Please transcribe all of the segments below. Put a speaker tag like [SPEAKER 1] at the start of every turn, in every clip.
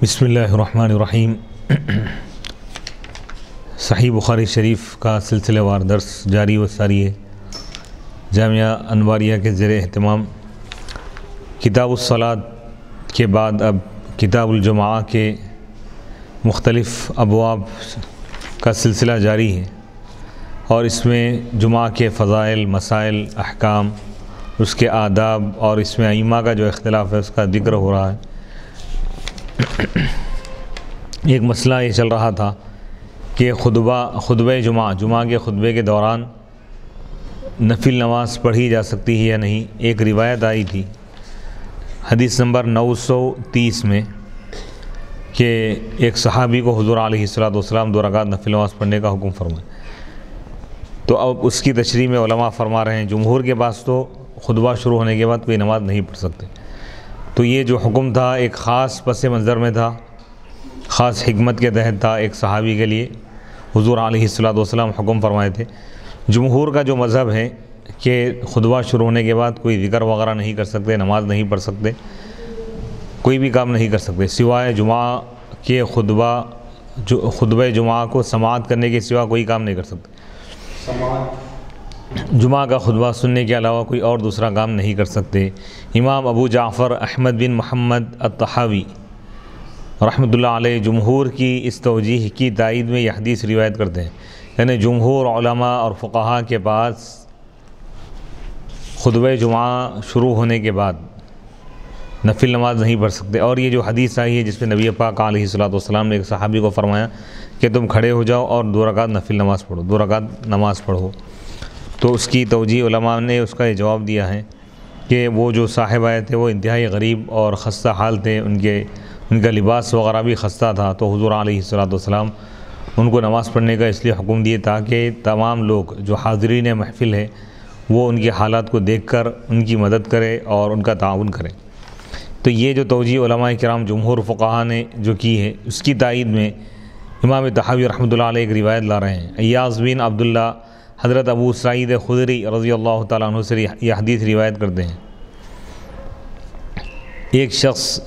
[SPEAKER 1] بسم اللہ الرحمن الرحیم۔ صحیح بخاری شریف کا سلسلہ وار درس جاری و ساری ہے۔ جامعہ انواریہ کے زیر اہتمام کتاب الصلاۃ کے بعد اب کتاب الجمعہ کے مختلف ابواب کا سلسلہ جاری ہے، اور اس میں جمعہ کے فضائل، مسائل، احکام، اس کے آداب اور اس میں ائمہ کا جو اختلاف ہے اس کا ذکر ہو رہا ہے۔ ایک مسئلہ یہ چل رہا تھا کہ خطبہ جمعہ کے خطبے کے دوران نفل نماز پڑھی جا سکتی ہے یا نہیں۔ ایک روایت آئی تھی حدیث نمبر 930 میں کہ ایک صحابی کو حضور علیہ الصلوۃ 2 رکعت نفل نماز پڑھنے کا حکم فرمائے۔ تو اب اس کی تشریح میں علماء فرما رہے ہیں جمہور کے پاس تو خطبہ شروع ہونے کے بعد کوئی نماز نہیں پڑھ سکتے۔ تو یہ جو حکم تھا ایک خاص پس منظر میں تھا، خاص حکمت کے تحت تھا، ایک صحابی کے لیے حضور علیہ الصلوۃ حکم فرمائے تھے۔ جمہور کا جو مذہب ہے کہ خطبہ شروع ہونے کے بعد کوئی ذکر وغیرہ نہیں کر سکتے، نماز نہیں پڑھ سکتے، کوئی بھی کام نہیں کر سکتے سوائے جمعہ کے خطبہ جمعہ کو سماعت کرنے کے سوا کوئی کام نہیں کر سکتے۔ جمعہ کا خطبہ سننے کے علاوہ کوئی اور دوسرا کام نہیں کر سکتے۔ امام ابو جعفر احمد بن محمد الطحاوی رحمۃ اللہ علیہ جمہور کی اس توجیہ کی تائید میں یہ حدیث روایت کرتے ہیں، یعنی جمہور علماء اور فقہاء کے پاس خطبہ جمعہ شروع ہونے کے بعد نفل نماز نہیں پڑھ سکتے۔ اور یہ جو حدیث آئی ہے جس میں نبی پاک علیہ الصلوۃ نے ایک صحابی کو فرمایا کہ تم کھڑے ہو جاؤ اور 2 رکعت نفل نماز پڑھو، 2 رکعت نماز پڑھو، تو اس کی توجیہ علماء نے اس کا یہ جواب دیا ہے کہ وہ جو صاحب آئے تھے وہ انتہائی غریب اور خستہ حال تھے، ان کا لباس وغیرہ بھی خستہ تھا، تو حضور علیہ الصلوۃ ان کو نماز پڑھنے کا اس لیے حکم دیے تاکہ تمام لوگ جو حاضرین محفل ہے وہ ان کے حالات کو دیکھ کر ان کی مدد کرے اور ان کا تعاون کرے۔ تو یہ جو توجیہ علماء کرام جمہور فقہاء نے جو کی ہے اس کی تائید میں امام طحاوی رحمۃ اللہ علیہ ایک روایت لا رہے ہیں۔ ایاز بن عبداللہ حضرت ابو سعید خدری رضی اللہ تعالیٰ عنہ سے یہ حدیث روایت کرتے ہیں، ایک شخص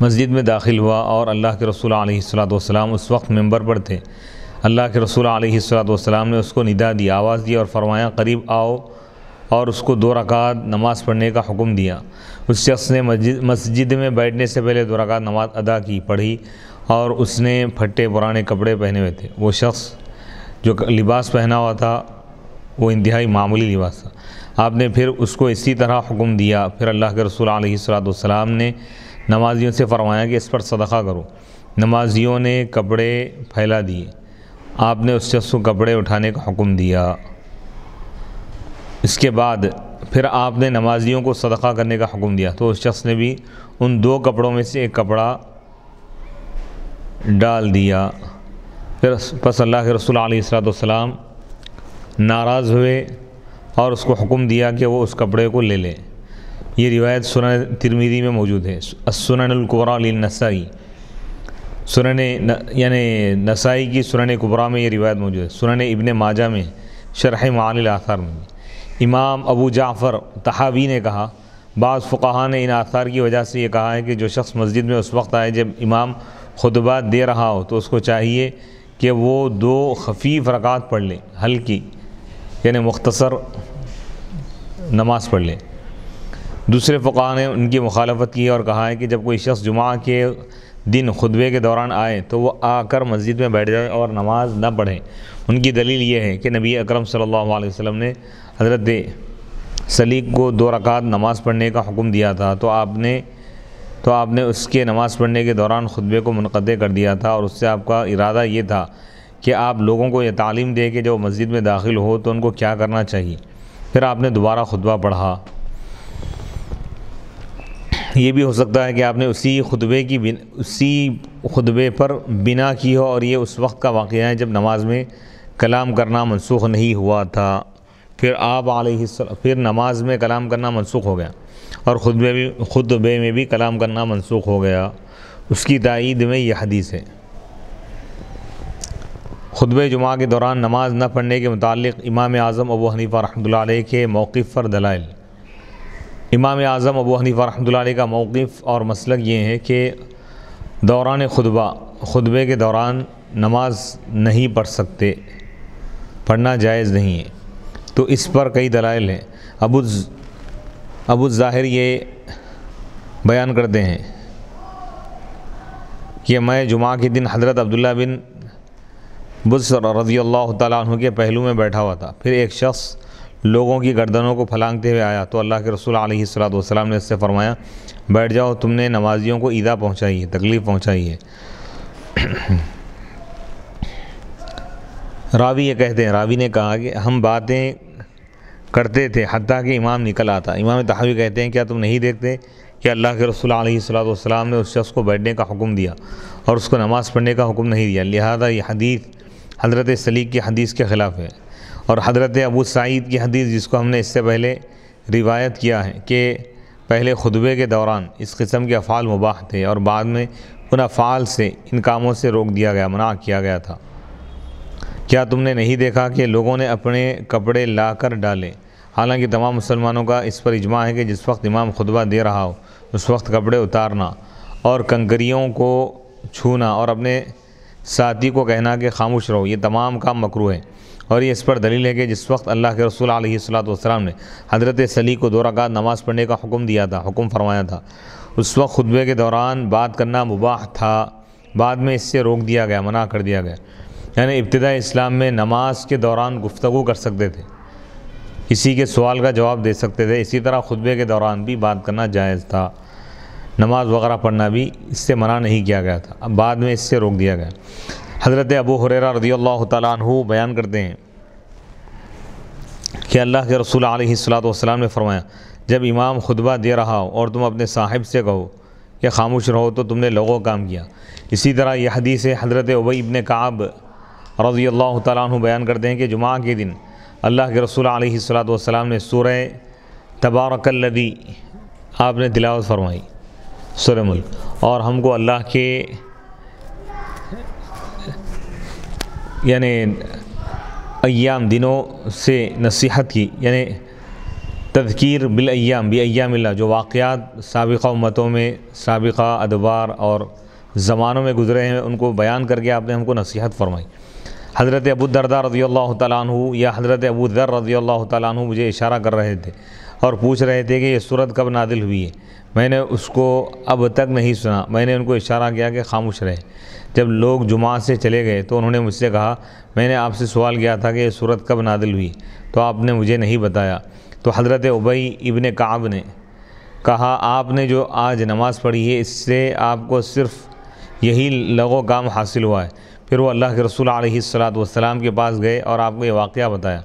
[SPEAKER 1] مسجد میں داخل ہوا اور اللہ کے رسول علیہ الصلوۃ اس وقت ممبر پر تھے۔ اللہ کے رسول علیہ الصلوۃ نے اس کو ندا دی، آواز دی اور فرمایا قریب آؤ، اور اس کو 2 رکعت نماز پڑھنے کا حکم دیا۔ اس شخص نے مسجد میں بیٹھنے سے پہلے 2 رکعت نماز ادا کی، پڑھی، اور اس نے پھٹے پرانے کپڑے پہنے ہوئے تھے۔ وہ شخص جو لباس پہنا ہوا تھا وہ انتہائی معمولی لباس تھا۔ آپ نے پھر اس کو اسی طرح حکم دیا۔ پھر اللہ کے رسول علیہ الصلوۃ نے نمازیوں سے فرمایا کہ اس پر صدقہ کرو۔ نمازیوں نے کپڑے پھیلا دیے۔ آپ نے اس شخص کو کپڑے اٹھانے کا حکم دیا۔ اس کے بعد پھر آپ نے نمازیوں کو صدقہ کرنے کا حکم دیا، تو اس شخص نے بھی ان 2 کپڑوں میں سے ایک کپڑا ڈال دیا۔ پس اللہ کے رسول علیہ الصلوۃ ناراض ہوئے اور اس کو حکم دیا کہ وہ اس کپڑے کو لے لے۔ یہ روایت سنن ترمذی میں موجود ہے، السنن الکبریٰ للنسائی، یعنی نسائی کی سنن کبریٰ میں یہ روایت موجود ہے، سنن ابن ماجہ میں، شرح معانی الاثار میں بھی۔ امام ابو جعفر طحاوی نے کہا بعض فقہاء نے ان آثار کی وجہ سے یہ کہا ہے کہ جو شخص مسجد میں اس وقت آئے جب امام خطبہ دے رہا ہو تو اس کو چاہیے کہ وہ 2 خفیف رکعت پڑھ لے، ہلکی یعنی مختصر نماز پڑھ لے۔ دوسرے فقہاء نے ان کی مخالفت کی اور کہا ہے کہ جب کوئی شخص جمعہ کے دن خطبے کے دوران آئے تو وہ آ کر مسجد میں بیٹھ جائے اور نماز نہ پڑھے۔ ان کی دلیل یہ ہے کہ نبی اکرم صلی اللہ علیہ وسلم نے حضرت سلیق کو 2 رکعت نماز پڑھنے کا حکم دیا تھا، تو آپ نے اس کے نماز پڑھنے کے دوران خطبے کو منقطع کر دیا تھا، اور اس سے آپ کا ارادہ یہ تھا کہ آپ لوگوں کو یہ تعلیم دے کہ جو مسجد میں داخل ہو تو ان کو کیا کرنا چاہیے۔ پھر آپ نے دوبارہ خطبہ پڑھا۔ یہ بھی ہو سکتا ہے کہ آپ نے اسی خطبے پر بنا کی ہو، اور یہ اس وقت کا واقعہ ہے جب نماز میں کلام کرنا منسوخ نہیں ہوا تھا۔ پھر نماز میں کلام کرنا منسوخ ہو گیا اور خطبے میں بھی کلام کرنا منسوخ ہو گیا۔ اس کی تائید میں یہ حدیث ہے۔ خطبہ جمعہ کے دوران نماز نہ پڑھنے کے متعلق امام اعظم ابو حنیفہ رحمۃ اللہ علیہ کے موقف پر دلائل۔ امام اعظم ابو حنیفہ رحمۃ اللہ علیہ کا موقف اور مسلک یہ ہے کہ دوران خطبے کے دوران نماز نہیں پڑھ سکتے، پڑھنا جائز نہیں ہے۔ تو اس پر کئی دلائل ہیں۔ ابو ظاہر یہ بیان کرتے ہیں کہ میں جمعہ کے دن حضرت عبداللہ بن بصر رضی اللہ تعالیٰ عنہ کے پہلو میں بیٹھا ہوا تھا، پھر ایک شخص لوگوں کی گردنوں کو پھلانگتے ہوئے آیا تو اللہ کے رسول علیہ الصلوۃ والسلام نے اس سے فرمایا بیٹھ جاؤ، تم نے نمازیوں کو ایذا پہنچائی ہے، تکلیف پہنچائی ہے۔ راوی یہ کہتے ہیں، راوی نے کہا کہ ہم باتیں کرتے تھے حتیٰ کہ امام نکل آتا۔ امام طحاوی کہتے ہیں کیا تم نہیں دیکھتے کہ اللہ کے رسول علیہ الصلوۃ والسلام نے اس شخص کو بیٹھنے کا حکم دیا اور اس کو نماز پڑھنے کا حکم نہیں دیا، لہذا یہ حدیث حضرت سلیق کی حدیث کے خلاف ہے۔ اور حضرت ابو سعید کی حدیث جس کو ہم نے اس سے پہلے روایت کیا ہے کہ پہلے خطبے کے دوران اس قسم کے افعال مباح تھے اور بعد میں ان افعال سے، ان کاموں سے روک دیا گیا، منع کیا گیا تھا۔ کیا تم نے نہیں دیکھا کہ لوگوں نے اپنے کپڑے لا کر ڈالے؟ حالانکہ تمام مسلمانوں کا اس پر اجماع ہے کہ جس وقت امام خطبہ دے رہا ہو اس وقت کپڑے اتارنا اور کنکریوں کو چھونا اور اپنے ساتھی کو کہنا کہ خاموش رہو، یہ تمام کام مکروہ ہے۔ اور یہ اس پر دلیل ہے کہ جس وقت اللہ کے رسول علیہ الصلوۃ والسلام نے حضرت سلیق کو 2 رکعت نماز پڑھنے کا حکم فرمایا تھا، اس وقت خطبے کے دوران بات کرنا مباح تھا، بعد میں اس سے روک دیا گیا، منع کر دیا گیا۔ یعنی ابتدائی اسلام میں نماز کے دوران گفتگو کر سکتے تھے، کسی کے سوال کا جواب دے سکتے تھے، اسی طرح خطبے کے دوران بھی بات کرنا جائز تھا، نماز وغیرہ پڑھنا بھی اس سے منع نہیں کیا گیا تھا، اب بعد میں اس سے روک دیا گیا۔ حضرت ابو ہریرہ رضی اللہ تعالیٰ عنہ بیان کرتے ہیں کہ اللہ کے رسول علیہ الصلوۃ والسلام نے فرمایا جب امام خطبہ دے رہا ہو اور تم اپنے صاحب سے کہو کہ خاموش رہو تو تم نے لغو کام کیا۔ اسی طرح یہ حدیث حضرت ابی ابن کعب رضی اللہ تعالیٰ عنہ بیان کرتے ہیں کہ جمعہ کے دن اللہ کے رسول علیہ الصلوۃ والسلام نے سورہ تبارک الذی آپ نے تلاوت فرمائی، سورہ ملک، اور ہم کو اللہ کے یعنی ایام دنوں سے نصیحت کی، یعنی تذکیر بالایام بایام اللہ، جو واقعات سابقہ امتوں میں، سابقہ ادوار اور زمانوں میں گزرے ہیں ان کو بیان کر کے آپ نے ہم کو نصیحت فرمائی۔ حضرت ابو الدرداء رضی اللہ تعالیٰ عنہ یا حضرت ابو ذر رضی اللہ تعالیٰ عنہ مجھے اشارہ کر رہے تھے اور پوچھ رہے تھے کہ یہ سورت کب نازل ہوئی ہے، میں نے اس کو اب تک نہیں سنا، میں نے ان کو اشارہ کیا کہ خاموش رہے۔ جب لوگ جمعہ سے چلے گئے تو انہوں نے مجھ سے کہا میں نے آپ سے سوال کیا تھا کہ یہ سورت کب نازل ہوئی تو آپ نے مجھے نہیں بتایا۔ تو حضرت ابی ابن کعب نے کہا آپ نے جو آج نماز پڑھی ہے اس سے آپ کو صرف یہی لغو کام حاصل ہوا ہے۔ پھر وہ اللہ کے رسول علیہ الصلوۃ والسلام کے پاس گئے اور آپ کو یہ واقعہ بتایا،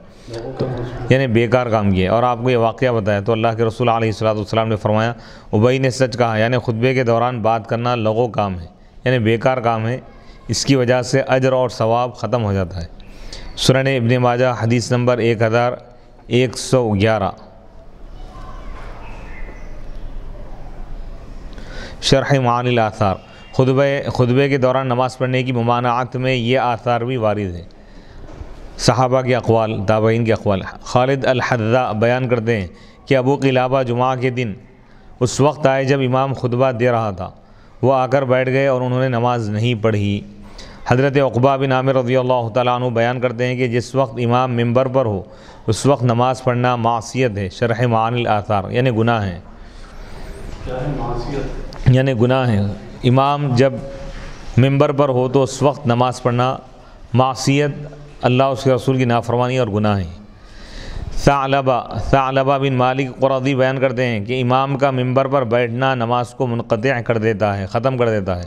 [SPEAKER 1] یعنی بیکار کام کیے اور آپ کو یہ واقعہ بتایا تو اللہ کے رسول علیہ الصلوۃ والسلام نے فرمایا ابی نے سچ کہا، یعنی خطبے کے دوران بات کرنا لغو کام ہے، یعنی بیکار کام ہے، اس کی وجہ سے اجر اور ثواب ختم ہو جاتا ہے۔ سنن ابن ماجہ حدیث نمبر 1111۔ شرح معانی الآثار، خطبے کے دوران نماز پڑھنے کی ممانعت میں یہ آثار بھی وارد ہے، صحابہ کے اقوال، تابعین کے اقوال۔ خالد الحذاء بیان کرتے ہیں کہ ابو قلابہ جمعہ کے دن اس وقت آئے جب امام خطبہ دے رہا تھا، وہ آ کر بیٹھ گئے اور انہوں نے نماز نہیں پڑھی۔ حضرت عقبہ بن عامر رضی اللہ تعالیٰ عنہ بیان کرتے ہیں کہ جس وقت امام ممبر پر ہو اس وقت نماز پڑھنا معصیت ہے۔ شرح معانی الآثار، یعنی گناہ ہے، یعنی گناہ ہے۔ امام جب ممبر پر ہو تو اس وقت نماز پڑھنا معصیت، اللہ اس کے رسول کی نافرمانی اور گناہ ہے۔ ثعلبہ بن مالک قرظی بیان کرتے ہیں کہ امام کا ممبر پر بیٹھنا نماز کو منقطع کر دیتا ہے، ختم کر دیتا ہے،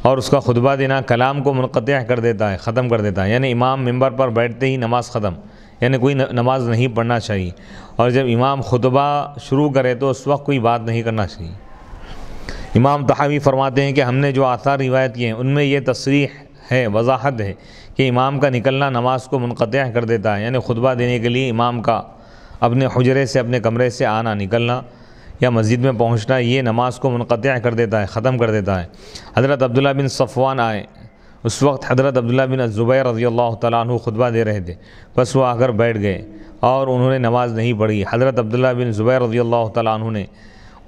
[SPEAKER 1] اور اس کا خطبہ دینا کلام کو منقطع کر دیتا ہے، ختم کر دیتا ہے، یعنی امام ممبر پر بیٹھتے ہی نماز ختم، یعنی کوئی نماز نہیں پڑھنا چاہیے، اور جب امام خطبہ شروع کرے تو اس وقت کوئی بات نہیں کرنا چاہیے۔ امام طحاوی فرماتے ہیں کہ ہم نے جو آثار روایت کیے ہیں ان میں یہ تصریح ہے، وضاحت ہے کہ امام کا نکلنا نماز کو منقطع کر دیتا ہے، یعنی خطبہ دینے کے لیے امام کا اپنے حجرے سے، اپنے کمرے سے آنا، نکلنا یا مسجد میں پہنچنا یہ نماز کو منقطع کر دیتا ہے، ختم کر دیتا ہے۔ حضرت عبداللہ بن صفوان آئے، اس وقت حضرت عبداللہ بن الزبیر رضی اللہ تعالیٰ عنہ خطبہ دے رہے تھے، بس وہ آ کر بیٹھ گئے اور انہوں نے نماز نہیں پڑھی۔ حضرت عبداللہ بن زبیر رضی اللہ تعالیٰ عنہ نے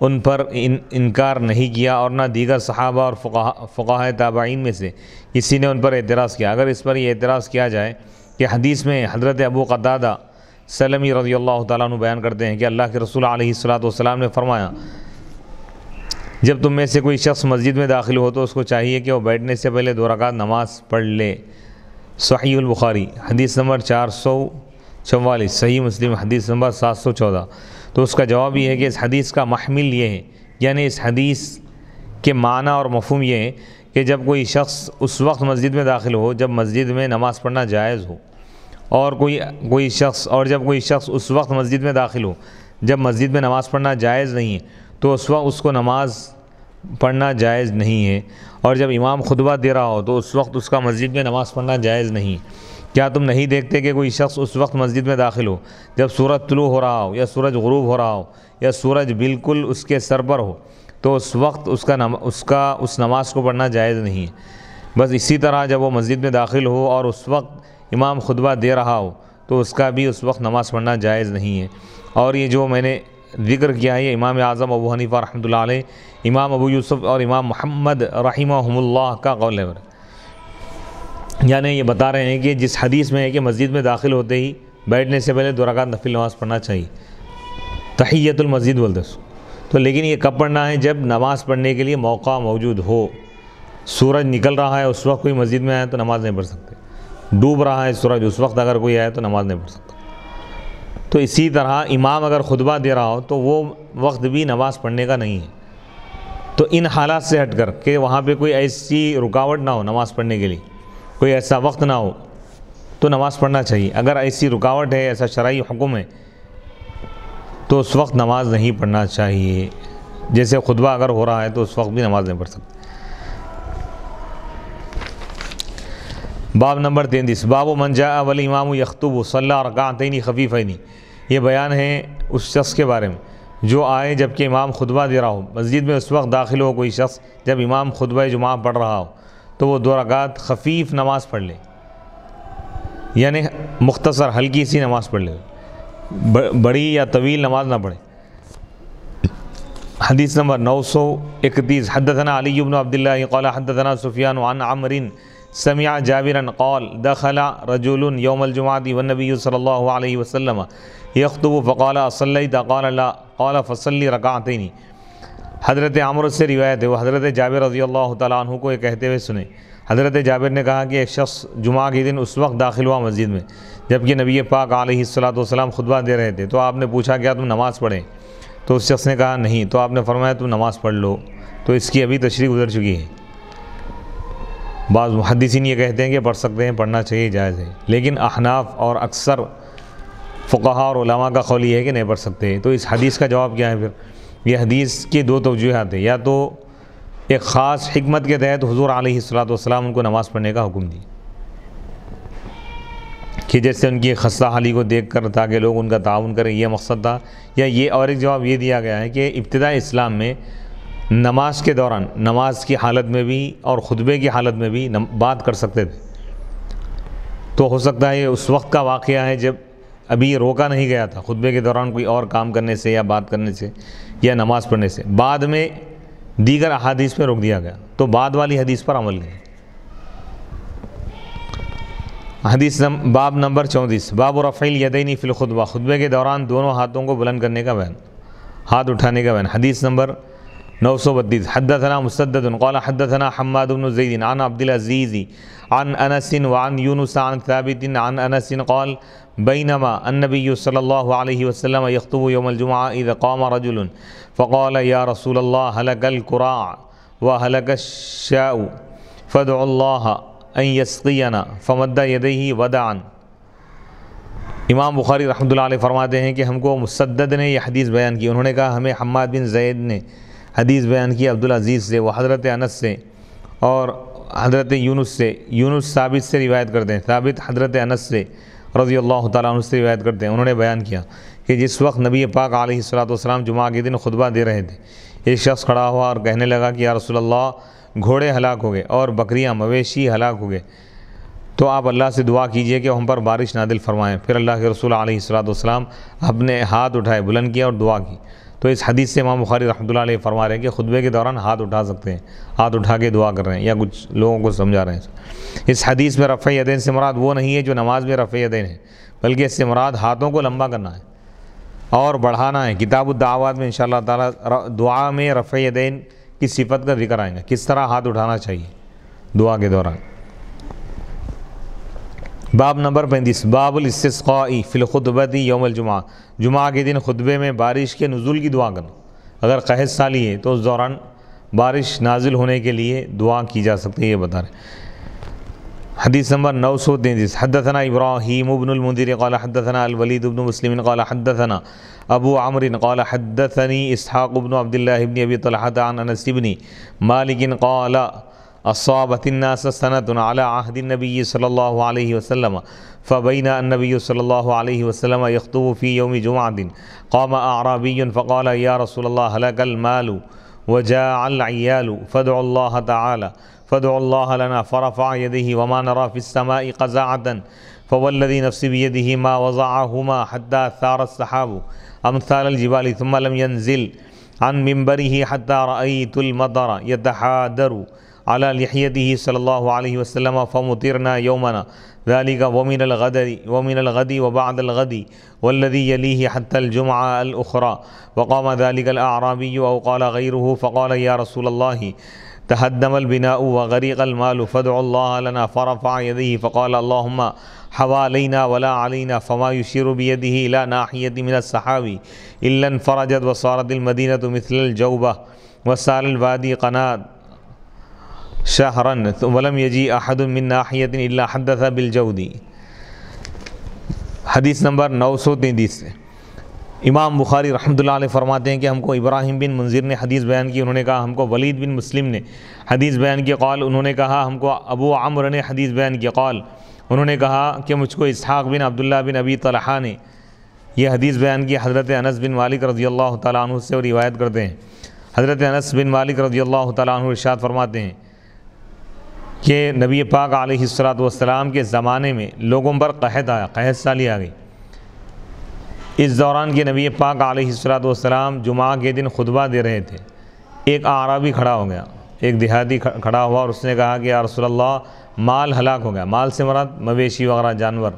[SPEAKER 1] ان پر انکار نہیں کیا، اور نہ دیگر صحابہ اور فقہاء تابعین میں سے کسی نے ان پر اعتراض کیا۔ اگر اس پر یہ اعتراض کیا جائے کہ حدیث میں حضرت ابو قتادہ سلمی رضی اللہ تعالیٰ عنہ بیان کرتے ہیں کہ اللہ کے رسول علیہ الصلوۃ نے فرمایا، جب تم میں سے کوئی شخص مسجد میں داخل ہو تو اس کو چاہیے کہ وہ بیٹھنے سے پہلے 2 رکعت نماز پڑھ لے۔ صحیح البخاری حدیث نمبر 444، صحیح مسلم حدیث نمبر 714۔ تو اس کا جواب یہ ہے کہ اس حدیث کا محمل یہ ہے، یعنی اس حدیث کے معنی اور مفہوم یہ ہے کہ جب کوئی شخص اس وقت مسجد میں داخل ہو جب مسجد میں نماز پڑھنا جائز ہو، اور جب کوئی شخص اس وقت مسجد میں داخل ہو جب مسجد میں نماز پڑھنا جائز نہیں ہے تو اس وقت اس کو نماز پڑھنا جائز نہیں ہے، اور جب امام خطبہ دے رہا ہو تو اس وقت اس کا مسجد میں نماز پڑھنا جائز نہیں ہے۔ کیا تم نہیں دیکھتے کہ کوئی شخص اس وقت مسجد میں داخل ہو جب سورج طلوع ہو رہا ہو یا سورج غروب ہو رہا ہو یا سورج بالکل اس کے سر پر ہو تو اس وقت اس نماز کو پڑھنا جائز نہیں ہے۔ بس اسی طرح جب وہ مسجد میں داخل ہو اور اس وقت امام خطبہ دے رہا ہو تو اس کا بھی اس وقت نماز پڑھنا جائز نہیں ہے۔ اور یہ جو میں نے ذکر کیا ہے امام اعظم ابو حنیفہ رحمۃ اللہ علیہ، امام ابو یوسف اور امام محمد رحمہم اللہ کا قول ہے۔ یعنی یہ بتا رہے ہیں کہ جس حدیث میں ہے کہ مسجد میں داخل ہوتے ہی بیٹھنے سے پہلے 2 رکعت نفل نماز پڑھنا چاہیے، تحیۃ المسجد بولتے ہیں تو، لیکن یہ کب پڑھنا ہے؟ جب نماز پڑھنے کے لیے موقع موجود ہو۔ سورج نکل رہا ہے اس وقت کوئی مسجد میں آئے تو نماز نہیں پڑھ سکتے، ڈوب رہا ہے سورج اس وقت اگر کوئی آئے تو نماز نہیں پڑھ سکتا۔ تو اسی طرح امام اگر خطبہ دے رہا ہو تو وہ وقت بھی نماز پڑھنے کا نہیں ہے۔ تو ان حالات سے ہٹ کر کہ وہاں پہ کوئی ایسی رکاوٹ نہ ہو نماز پڑھنے کے لیے، کوئی ایسا وقت نہ ہو تو نماز پڑھنا چاہیے۔ اگر ایسی رکاوٹ ہے، ایسا شرعی حکم ہے تو اس وقت نماز نہیں پڑھنا چاہیے۔ جیسے خطبہ اگر ہو رہا ہے تو اس وقت بھی نماز نہیں پڑھ سکتے۔ باب نمبر 33، باب من جاء والامام یخطب صلی رکعتین خفیفین۔ یہ بیان ہے اس شخص کے بارے میں جو آئے جبکہ امام خطبہ دے رہا ہو۔ مسجد میں اس وقت داخل ہو کوئی شخص جب امام خطبہ جمعہ پڑھ رہا ہو تو وہ 2 رکعت خفیف نماز پڑھ لے، یعنی مختصر ہلکی سی نماز پڑھ لے، بڑی یا طویل نماز نہ پڑھے۔ حدیث نمبر 931، حدثنا علی بن عبداللہ قال حدثنا سفیان عن عمرو سمع جابرا قال دخل رجل يوم الجمعة والنبي صلى الله عليه وسلم يخطب فقال اصليت قال لا قال فصلي ركعتين۔ حضرت عمرو سے روایت ہے، وہ حضرت جابر رضی اللہ تعالیٰ عنہ کو یہ کہتے ہوئے سنے۔ حضرت جابر نے کہا کہ ایک شخص جمعہ کے دن اس وقت داخل ہوا مسجد میں جبکہ نبی پاک علیہ الصلوۃ خطبہ دے رہے تھے، تو آپ نے پوچھا کیا تم نماز پڑھیں؟ تو اس شخص نے کہا نہیں، تو آپ نے فرمایا تم نماز پڑھ لو۔ تو اس کی ابھی تشریح گزر چکی ہے۔ بعض محدثین یہ کہتے ہیں کہ پڑھ سکتے ہیں، پڑھنا چاہیے، جائز ہے، لیکن احناف اور اکثر فقہاء اور علماء کا قول یہ ہے کہ نہیں پڑھ سکتے۔ تو اس حدیث کا جواب کیا ہے پھر؟ یہ حدیث کی 2 توجیہات ہیں، یا تو ایک خاص حکمت کے تحت حضور علیہ الصلوۃ ان کو نماز پڑھنے کا حکم دی کہ جیسے ان کی خستہ حالی کو دیکھ کر تاکہ لوگ ان کا تعاون کریں، یہ مقصد تھا، یا یہ اور ایک جواب یہ دیا گیا ہے کہ ابتدائی اسلام میں نماز کے دوران، نماز کی حالت میں بھی اور خطبے کی حالت میں بھی بات کر سکتے تھے۔ تو ہو سکتا ہے یہ اس وقت کا واقعہ ہے جب ابھی روکا نہیں گیا تھا خطبے کے دوران کوئی اور کام کرنے سے یا بات کرنے سے یا نماز پڑھنے سے، بعد میں دیگر احادیث میں روک دیا گیا، تو بعد والی حدیث پر عمل نہیں۔ باب نمبر 34، باب رفع الیدین فی الخطبہ، خطبے کے دوران دونوں ہاتھوں کو بلند کرنے کا بیان، ہاتھ اٹھانے کا بیان۔ حدیث نمبر 932، حدثنا مسدد قال حدثنا حماد بن زید عن عبد العزیز عن انس وعن یونس عن ثابت عن انس قال بینما النبی صلی اللہ علیہ وسلم یخطب یوم الجمعہ اذ قام رجل فقال یا رسول اللہ هلك القراع وهلك الشاء فادعوا الله ان یسقینا فمد یدیہ ودعا۔ امام بخاری رحمۃ اللہ علیہ فرماتے ہیں کہ ہم کو مسدد نے یہ حدیث بیان کی، انہوں نے کہا ہمیں حماد بن زید نے حدیث بیان کی عبدالعزیز سے، وہ حضرت انس سے اور حضرت یونس سے، یونس ثابت سے روایت کرتے ہیں، ثابت حضرت انس سے رضی اللہ تعالیٰ عنہ سے روایت کرتے ہیں، انہوں نے بیان کیا کہ جس وقت نبی پاک علیہ الصلوۃ جمعہ کے دن خطبہ دے رہے تھے، ایک شخص کھڑا ہوا اور کہنے لگا کہ یا رسول اللہ گھوڑے ہلاک ہو گئے اور بکریاں مویشی ہلاک ہو گئے، تو آپ اللہ سے دعا کیجئے کہ ہم پر بارش نازل فرمائیں۔ پھر اللہ کے رسول علیہ الصلوۃ والسلام اپنے ہاتھ اٹھائے، بلند کیا اور دعا کی۔ تو اس حدیث سے امام بخاری رحمۃ اللہ علیہ فرما رہے ہیں کہ خطبے کے دوران ہاتھ اٹھا سکتے ہیں، ہاتھ اٹھا کے دعا کر رہے ہیں یا کچھ لوگوں کو سمجھا رہے ہیں۔ اس حدیث میں رفع یدین سے مراد وہ نہیں ہے جو نماز میں رفع یدین ہے، بلکہ اس سے مراد ہاتھوں کو لمبا کرنا ہے اور بڑھانا ہے۔ کتاب الدعوات میں انشاءاللہ تعالی دعا میں رفع یدین کی صفت کا ذکر آئے گا، کس طرح ہاتھ اٹھانا چاہیے دعا کے دوران۔ باب نمبر 35، باب الاستسقاء فی الخطبۃ یوم الجمعہ، جمعہ کے دن خطبے میں بارش کے نزول کی دعا کرنا۔ اگر قحط سالی ہے تو اس دوران بارش نازل ہونے کے لیے دعا کی جا سکتی ہے، یہ بتا رہے ہیں۔ حدیث نمبر 933، حدثنا ابراہیم بن المنذر قال حدثنا الولید بن مسلم قال حدثنا ابو عمرو قال حدثني اسحاق بن عبد الله بن ابي طلحة عن انس بن مالك قال اصابت الناس سنة على عهد النبي صلى الله عليه وسلم فبين النبي صلى الله عليه وسلم يخطب في يوم جمعة قام اعرابي فقال يا رسول الله هلك المال وجاع العيال فادعوا الله تعالى فادعوا الله لنا فرفع يديه وما نرى في السماء قزاعة فوالذي نفسي بيده ما وضعهما حتى ثار السحاب امثال الجبال ثم لم ينزل عن منبره حتى رأيت المطر يتحادر على لحيته صلى الله عليه وسلم فمطرنا يومنا ذلك ومن الغد وبعد الغد والذي يليه حتى الجمعة الأخرى وقام ذلك الأعرابي أو قال غيره فقال يا رسول الله تهدم البناء وغرق المال فادعوا الله لنا فرفع يديه فقال اللهم حوالينا ولا علينا فما يشير بيده إلى ناحية من السحاب إلا انفرجت وصارت المدينة مثل الجوبة وسال الوادي قناة شهرا ولم يجي أحد من ناحية إلا حدث بالجود۔ حدیث نمبر 933 سے امام بخاری رحمۃ اللہ علیہ فرماتے ہیں کہ ہم کو ابراہیم بن منذر نے حدیث بیان کی، انہوں نے کہا ہم کو ولید بن مسلم نے حدیث بیان کی، قال انہوں نے کہا ہم کو ابو عمرو نے حدیث بیان کی، قال انہوں نے کہا کہ مجھ کو اسحاق بن عبداللہ بن ابی طلحہ نے یہ حدیث بیان کی۔ حضرت انس بن مالک رضی اللہ تعالیٰ عنہ سے روایت کرتے ہیں۔ حضرت انس بن مالک رضی اللہ تعالیٰ عنہ ارشاد فرماتے ہیں کہ نبی پاک علیہ الصلوۃ والسلام کے زمانے میں لوگوں پر قحط آیا، قحط سالی آ گئی۔ اس دوران کے نبی پاک علیہ الصلوۃ والسلام جمعہ کے دن خطبہ دے رہے تھے۔ ایک اعرابی کھڑا ہو گیا، ایک دیہاتی کھڑا ہوا اور اس نے کہا کہ یا رسول اللہ مال ہلاک ہو گیا۔ مال سے مراد مویشی وغیرہ جانور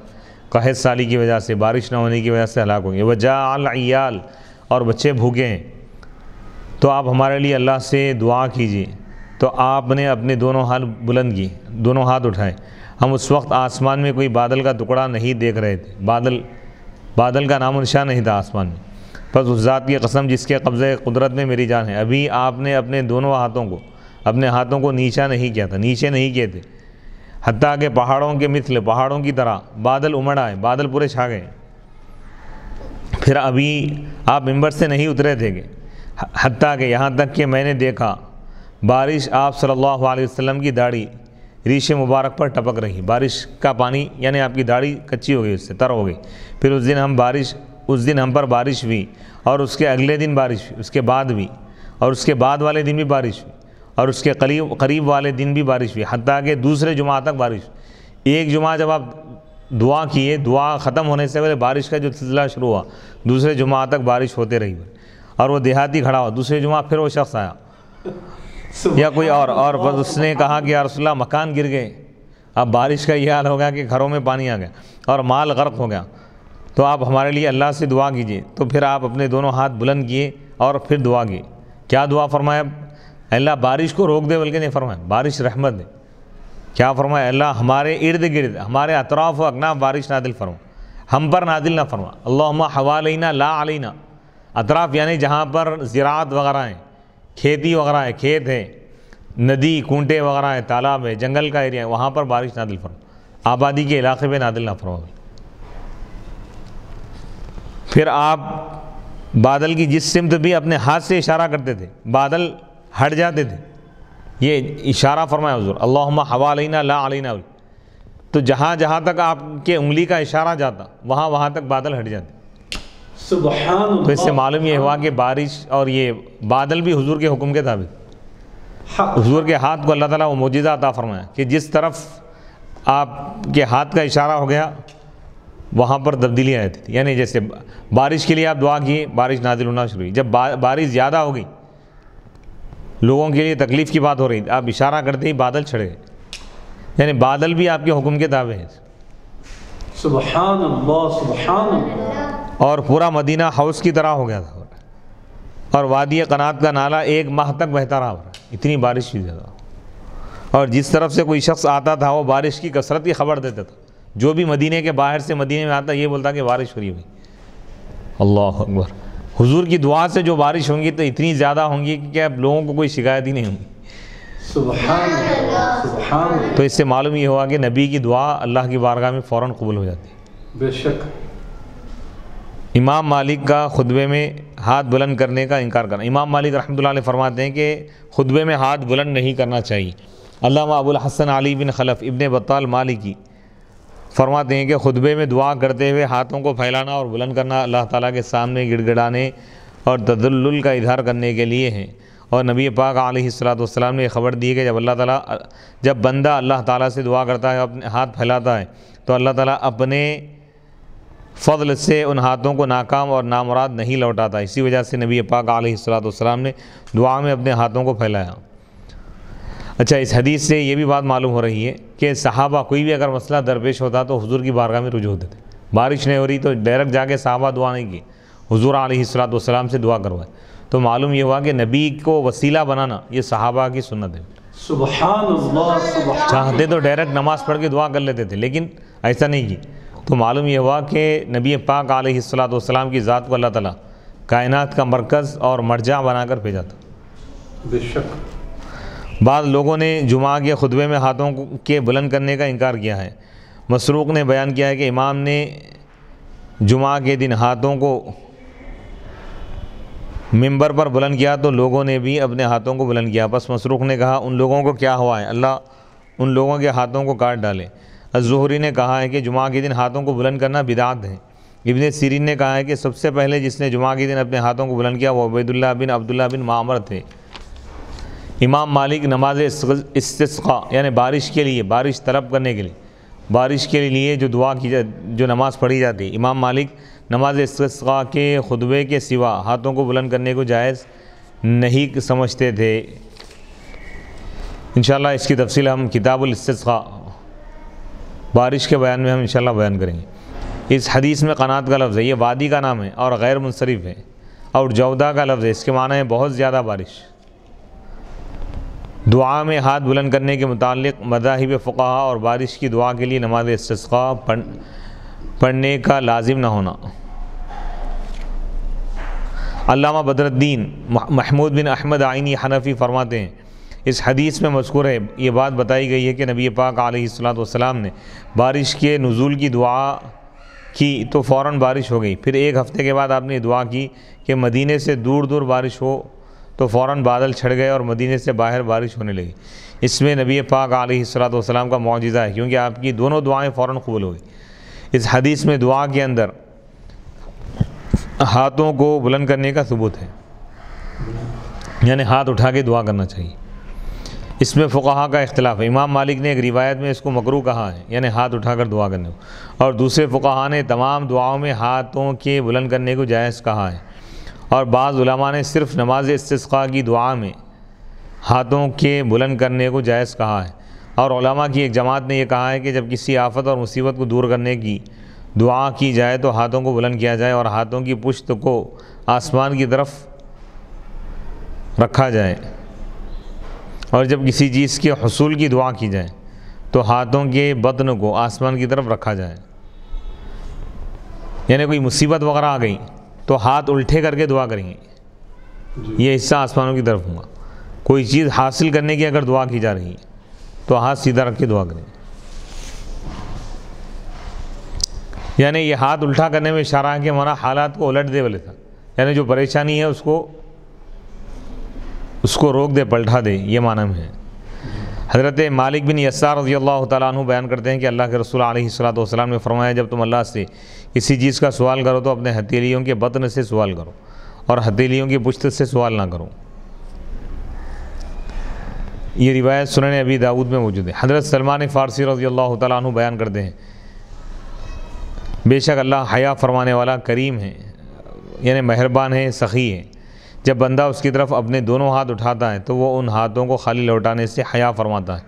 [SPEAKER 1] قحط سالی کی وجہ سے، بارش نہ ہونے کی وجہ سے ہلاک ہو گئے۔ وجاء العیال، اور بچے بھوکے ہیں، تو آپ ہمارے لیے اللہ سے دعا کیجیے۔ تو آپ نے اپنے دونوں ہاتھ بلند کیے، دونوں ہاتھ اٹھائے۔ ہم اس وقت آسمان میں کوئی بادل کا ٹکڑا نہیں دیکھ رہے تھے، بادل کا نام و نشان نہیں تھا آسمان میں۔ بس اس ذات کی قسم جس کے قبضے قدرت میں میری جان ہے، ابھی آپ نے اپنے دونوں ہاتھوں کو نیچا نہیں کیا تھا، نیچے نہیں کیے تھے، حتیٰ کہ پہاڑوں کے مثل، پہاڑوں کی طرح بادل امڑ آئے، بادل پورے چھا گئے۔ پھر ابھی آپ ممبر سے نہیں اترے تھے کہ حتیٰ کہ یہاں تک کہ میں نے دیکھا بارش آپ صلی اللہ علیہ وسلم کی داڑھی ریش مبارک پر ٹپک رہی، بارش کا پانی، یعنی آپ کی داڑھی کچی ہو گئی، اس سے تر ہو گئی۔ پھر اس دن ہم پر بارش ہوئی، اور اس کے اگلے دن بارش ہوئی، اس کے بعد بھی، اور اس کے بعد والے دن بھی بارش ہوئی، اور اس کے قریب والے دن بھی بارش ہوئی، حتیٰ کہ دوسرے جمعہ تک بارش ہوئی۔ ایک جمعہ جب آپ دعا کیے، دعا ختم ہونے سے پہلے بارش کا جو سلسلہ شروع ہوا، دوسرے جمعہ تک بارش ہوتے رہی، اور وہ دیہاتی کھڑا ہوا۔ دوسرے جمعہ پھر وہ شخص آیا یا کوئی اور بس اس نے کہا کہ یا رسول اللہ مکان گر گئے، اب بارش کا یہ حال ہو گیا کہ گھروں میں پانی آ گیا اور مال غرق ہو گیا، تو آپ ہمارے لیے اللہ سے دعا کیجیے۔ تو پھر آپ اپنے دونوں ہاتھ بلند کیے اور پھر دعا کی۔ کیا دعا فرمایا؟ اللہ بارش کو روک دے، بلکہ نہیں فرمایا بارش رحمت دے۔ کیا فرمایا؟ اللہ ہمارے ارد گرد، ہمارے اطراف و اکناف بارش نازل فرما، ہم پر نازل نہ فرما۔ اللہم حوالینا لا علینا، اطراف یعنی جہاں پر زراعت وغیرہ ہیں، کھیتی وغیرہ ہے، کھیت ہے، ندی کنٹے وغیرہ ہے، تالاب ہے، جنگل کا ایریا ہے، وہاں پر بارش نازل فرما، آبادی کے علاقے پہ نازل نہ فرما۔ پھر آپ بادل کی جس سمت بھی اپنے ہاتھ سے اشارہ کرتے تھے، بادل ہٹ جاتے تھے، یہ اشارہ فرمایا حضور، اللہم حوالینا لا علینا۔ تو جہاں تک آپ کے انگلی کا اشارہ جاتا، وہاں تک بادل ہٹ جاتے۔
[SPEAKER 2] سبحان اللہ۔
[SPEAKER 1] تو اس سے معلوم یہ ہوا کہ بارش اور یہ بادل بھی حضور کے حکم کے تابع، حضور کے ہاتھ کو اللہ تعالیٰ وہ معجزہ عطا فرمایا کہ جس طرف آپ کے ہاتھ کا اشارہ ہو گیا وہاں پر تبدیلیاں آتی تھیں. یعنی جیسے بارش کے لیے آپ دعا کیے، بارش نازل ہونا شروع ہوئی. جب بارش زیادہ ہو گئی، لوگوں کے لیے تکلیف کی بات ہو رہی تھی، آپ اشارہ کرتے ہی بادل چھڑ گئے. یعنی بادل بھی آپ کے حکم کے تابع ہیں.
[SPEAKER 2] سبحان اللہ سبحان اللہ.
[SPEAKER 1] اور پورا مدینہ حوض کی طرح ہو گیا تھا، اور وادی قنات کا نالہ 1 ماہ تک بہتا رہا. اتنی بارش ہوئی زیادہ. اور جس طرف سے کوئی شخص آتا تھا وہ بارش کی کثرت کی خبر دیتا تھا. جو بھی مدینے کے باہر سے مدینے میں آتا یہ بولتا کہ بارش ہو رہی ہوئی. اللہ اکبر. حضور کی دعا سے جو بارش ہوں گی تو اتنی زیادہ ہوں گی کہ اب لوگوں کو کوئی شکایت ہی نہیں ہوگی.
[SPEAKER 2] سبحان اللہ سبحان اللہ.
[SPEAKER 1] تو اس سے معلوم یہ ہوا کہ نبی کی دعا اللہ کی بارگاہ میں فوراً قبول ہو جاتی ہے.
[SPEAKER 2] بے شک.
[SPEAKER 1] امام مالک کا خطبے میں ہاتھ بلند کرنے کا انکار کرنا. امام مالک رحمۃ اللہ علیہ فرماتے ہیں کہ خطبے میں ہاتھ بلند نہیں کرنا چاہیے. علامہ ابو الحسن علی بن خلف ابن بطال مالکی فرماتے ہیں کہ خطبے میں دعا کرتے ہوئے ہاتھوں کو پھیلانا اور بلند کرنا اللہ تعالیٰ کے سامنے گڑ گڑانے اور تذلل کا اظہار کرنے کے لیے ہیں. اور نبی پاک علیہ الصلوۃ والسلام نے یہ خبر دی ہے کہ جب بندہ اللہ تعالیٰ سے دعا کرتا ہے، اپنے ہاتھ پھیلاتا ہے، تو اللہ تعالیٰ اپنے فضل سے ان ہاتھوں کو ناکام اور نامراد نہیں لوٹاتا. اسی وجہ سے نبی پاک علیہ الصلوۃ والسلام نے دعا میں اپنے ہاتھوں کو پھیلایا. اچھا، اس حدیث سے یہ بھی بات معلوم ہو رہی ہے کہ صحابہ کوئی بھی اگر مسئلہ درپیش ہوتا تو حضور کی بارگاہ میں رجوع ہوتے تھے. بارش نہیں ہو رہی تو ڈائریکٹ جا کے صحابہ دعا نہیں کی، حضور علیہ الصلوۃ والسلام سے دعا کروائے. تو معلوم یہ ہوا کہ نبی کو وسیلہ بنانا یہ صحابہ کی سنت ہے.
[SPEAKER 2] سبحان اللہ سبحان.
[SPEAKER 1] چاہتے تو ڈائریکٹ نماز پڑھ کے دعا کر لیتے تھے، لیکن ایسا نہیں کی. تو معلوم یہ ہوا کہ نبی پاک علیہ الصلوۃ والسلام کی ذات کو اللہ تعالیٰ کائنات کا مرکز اور مرجع بنا کر بھیجا تھا.
[SPEAKER 2] بے شک.
[SPEAKER 1] بعض لوگوں نے جمعہ کے خطبے میں ہاتھوں کے بلند کرنے کا انکار کیا ہے. مسروق نے بیان کیا ہے کہ امام نے جمعہ کے دن ہاتھوں کو ممبر پر بلند کیا تو لوگوں نے بھی اپنے ہاتھوں کو بلند کیا. بس مسروق نے کہا ان لوگوں کو کیا ہوا ہے، اللہ ان لوگوں کے ہاتھوں کو کاٹ ڈالے. الزہری نے کہا ہے کہ جمعہ کے دن ہاتھوں کو بلند کرنا بدعت ہے. ابن سیرین نے کہا ہے کہ سب سے پہلے جس نے جمعہ کے دن اپنے ہاتھوں کو بلند کیا وہ عبید اللہ بن عبداللہ بن معمر تھے. امام مالک نماز استسقاء یعنی بارش کے لیے، بارش طلب کرنے کے لیے، بارش کے لیے جو دعا کی جو نماز پڑھی جاتی، امام مالک نماز استسقاء کے خطبے کے سوا ہاتھوں کو بلند کرنے کو جائز نہیں سمجھتے تھے. انشاءاللہ اس کی تفصیل ہم کتاب الاستسقاء بارش کے بیان میں ہم انشاءاللہ بیان کریں گے. اس حدیث میں قنات کا لفظ ہے، یہ وادی کا نام ہے اور غیر منصرف ہے. اور جودہ کا لفظ ہے، اس کے معنی ہے بہت زیادہ بارش. دعا میں ہاتھ بلند کرنے کے متعلق مذاہب فقہا اور بارش کی دعا کے لیے نماز استسقاء پڑھنے کا لازم نہ ہونا. علامہ بدر الدین محمود بن احمد عینی حنفی فرماتے ہیں اس حدیث میں مذکور ہے، یہ بات بتائی گئی ہے کہ نبی پاک علیہ الصلوۃ والسلام نے بارش کے نزول کی دعا کی تو فوراً بارش ہو گئی. پھر 1 ہفتے کے بعد آپ نے دعا کی کہ مدینے سے دور دور بارش ہو تو فوراً بادل چھڑ گئے اور مدینے سے باہر بارش ہونے لگی. اس میں نبی پاک علیہ الصلوۃ والسلام کا معجزہ ہے کیونکہ آپ کی دونوں دعائیں فوراً قبول ہوئی. اس حدیث میں دعا کے اندر ہاتھوں کو بلند کرنے کا ثبوت ہے، یعنی ہاتھ اٹھا کے دعا کرنا چاہیے. اس میں فقہا کا اختلاف ہے. امام مالک نے ایک روایت میں اس کو مکروہ کہا ہے، یعنی ہاتھ اٹھا کر دعا کرنے کو، اور دوسرے فقہا نے تمام دعاؤں میں ہاتھوں کے بلند کرنے کو جائز کہا ہے. اور بعض علماء نے صرف نماز استسقاء کی دعا میں ہاتھوں کے بلند کرنے کو جائز کہا ہے. اور علماء کی ایک جماعت نے یہ کہا ہے کہ جب کسی آفت اور مصیبت کو دور کرنے کی دعا کی جائے تو ہاتھوں کو بلند کیا جائے اور ہاتھوں کی پشت کو آسمان کی طرف رکھا جائے. اور جب کسی چیز کے حصول کی دعا کی جائے تو ہاتھوں کے بطن کو آسمان کی طرف رکھا جائے. یعنی کوئی مصیبت وغیرہ آ گئی تو ہاتھ الٹے کر کے دعا کریں گے، یہ حصہ آسمانوں کی طرف ہوگا. کوئی چیز حاصل کرنے کی اگر دعا کی جا رہی ہے تو ہاتھ سیدھا رکھ کے دعا کریں. یعنی یہ ہاتھ الٹا کرنے میں اشارہ ہے کہ ہمارا حالات کو الٹ دے والے تھا، یعنی جو پریشانی ہے اس کو روک دے، پلٹا دے، یہ معنی میں ہے. حضرت مالک بن یسار رضی اللہ تعالیٰ عنہ بیان کرتے ہیں کہ اللہ کے رسول علیہ الصلوۃ والسلام نے فرمایا جب تم اللہ سے کسی چیز کا سوال کرو تو اپنے ہتھیلیوں کے بطن سے سوال کرو اور ہتھیلیوں کی پشت سے سوال نہ کرو. یہ روایت سنن ابی داؤد میں موجود ہے۔ حضرت سلمان فارسی رضی اللہ تعالیٰ عنہ بیان کرتے ہیں بے شک اللہ حیا فرمانے والا کریم ہے، یعنی مہربان ہے، سخی ہے۔ جب بندہ اس کی طرف اپنے دونوں ہاتھ اٹھاتا ہے تو وہ ان ہاتھوں کو خالی لوٹانے سے حیا فرماتا ہے،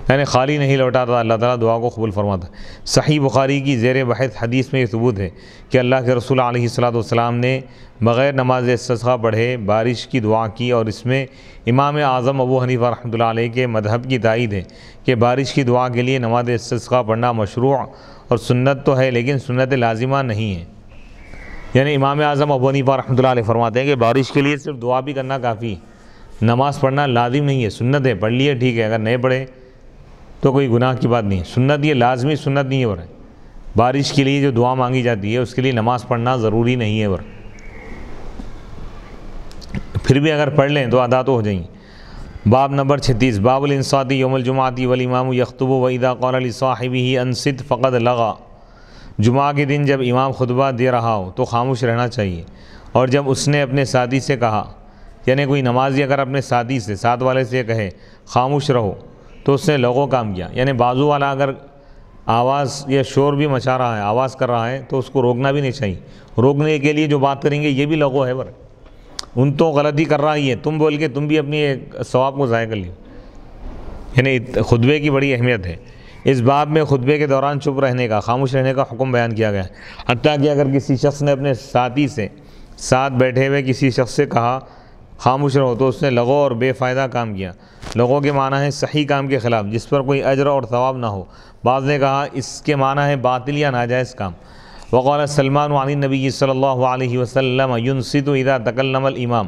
[SPEAKER 1] یعنی خالی نہیں لوٹاتا، اللہ تعالیٰ دعا کو قبول فرماتا ہے۔ صحیح بخاری کی زیر بحث حدیث میں یہ ثبوت ہے کہ اللہ کے رسول علیہ الصلاۃ والسلام نے بغیر نماز استسقاء پڑھے بارش کی دعا کی، اور اس میں امام اعظم ابو حنیفہ رحمۃ اللہ علیہ کے مذہب کی تائید ہے کہ بارش کی دعا کے لیے نماز استسقاء پڑھنا مشروع اور سنت تو ہے لیکن سنت لازمہ نہیں ہے۔ یعنی امام اعظم ابو حنیفہ رحمۃ اللہ علیہ فرماتے ہیں کہ بارش کے لیے صرف دعا بھی کرنا کافی ہے، نماز پڑھنا لازم نہیں ہے، سنت ہے، پڑھ لیے ٹھیک ہے، اگر نہیں پڑھے تو کوئی گناہ کی بات نہیں ہے۔ سنت یہ لازمی سنت نہیں ہے، ور بارش کے لیے جو دعا مانگی جاتی ہے اس کے لیے نماز پڑھنا ضروری نہیں ہے، ور پھر بھی اگر پڑھ لیں تو ادا تو ہو جائیں۔ باب نمبر 36 باب الانصات یوم الجمعۃ والامام یخطب واذا قال لصاحبه انصت فقد لغا۔ جمعہ کے دن جب امام خطبہ دے رہا ہو تو خاموش رہنا چاہیے، اور جب اس نے اپنے ساتھی سے کہا، یعنی کوئی نمازی اگر اپنے ساتھی سے ساتھ والے سے کہے خاموش رہو تو اس نے لغو کام کیا، یعنی بازو والا اگر آواز یا شور بھی مچا رہا ہے، آواز کر رہا ہے تو اس کو روکنا بھی نہیں چاہیے۔ روکنے کے لیے جو بات کریں گے یہ بھی لغو ہے، ان تو غلطی کر رہا ہی ہے، تم بول کے تم بھی اپنی ثواب کو ضائع کر لیو۔ یعنی خطبے کی بڑی اہمیت ہے۔ اس باب میں خطبے کے دوران چپ رہنے کا، خاموش رہنے کا حکم بیان کیا گیا ہے، حتیٰ کہ اگر کسی شخص نے اپنے ساتھی سے ساتھ بیٹھے ہوئے کسی شخص سے کہا خاموش رہو تو اس نے لغو اور بے فائدہ کام کیا۔ لغو کے معنی ہے صحیح کام کے خلاف جس پر کوئی اجر اور ثواب نہ ہو۔ بعض نے کہا اس کے معنی ہے باطل یا ناجائز کام۔ وقال سلمان عن النبی صلی اللہ علیہ وسلم ينصت اذا تکلم الامام۔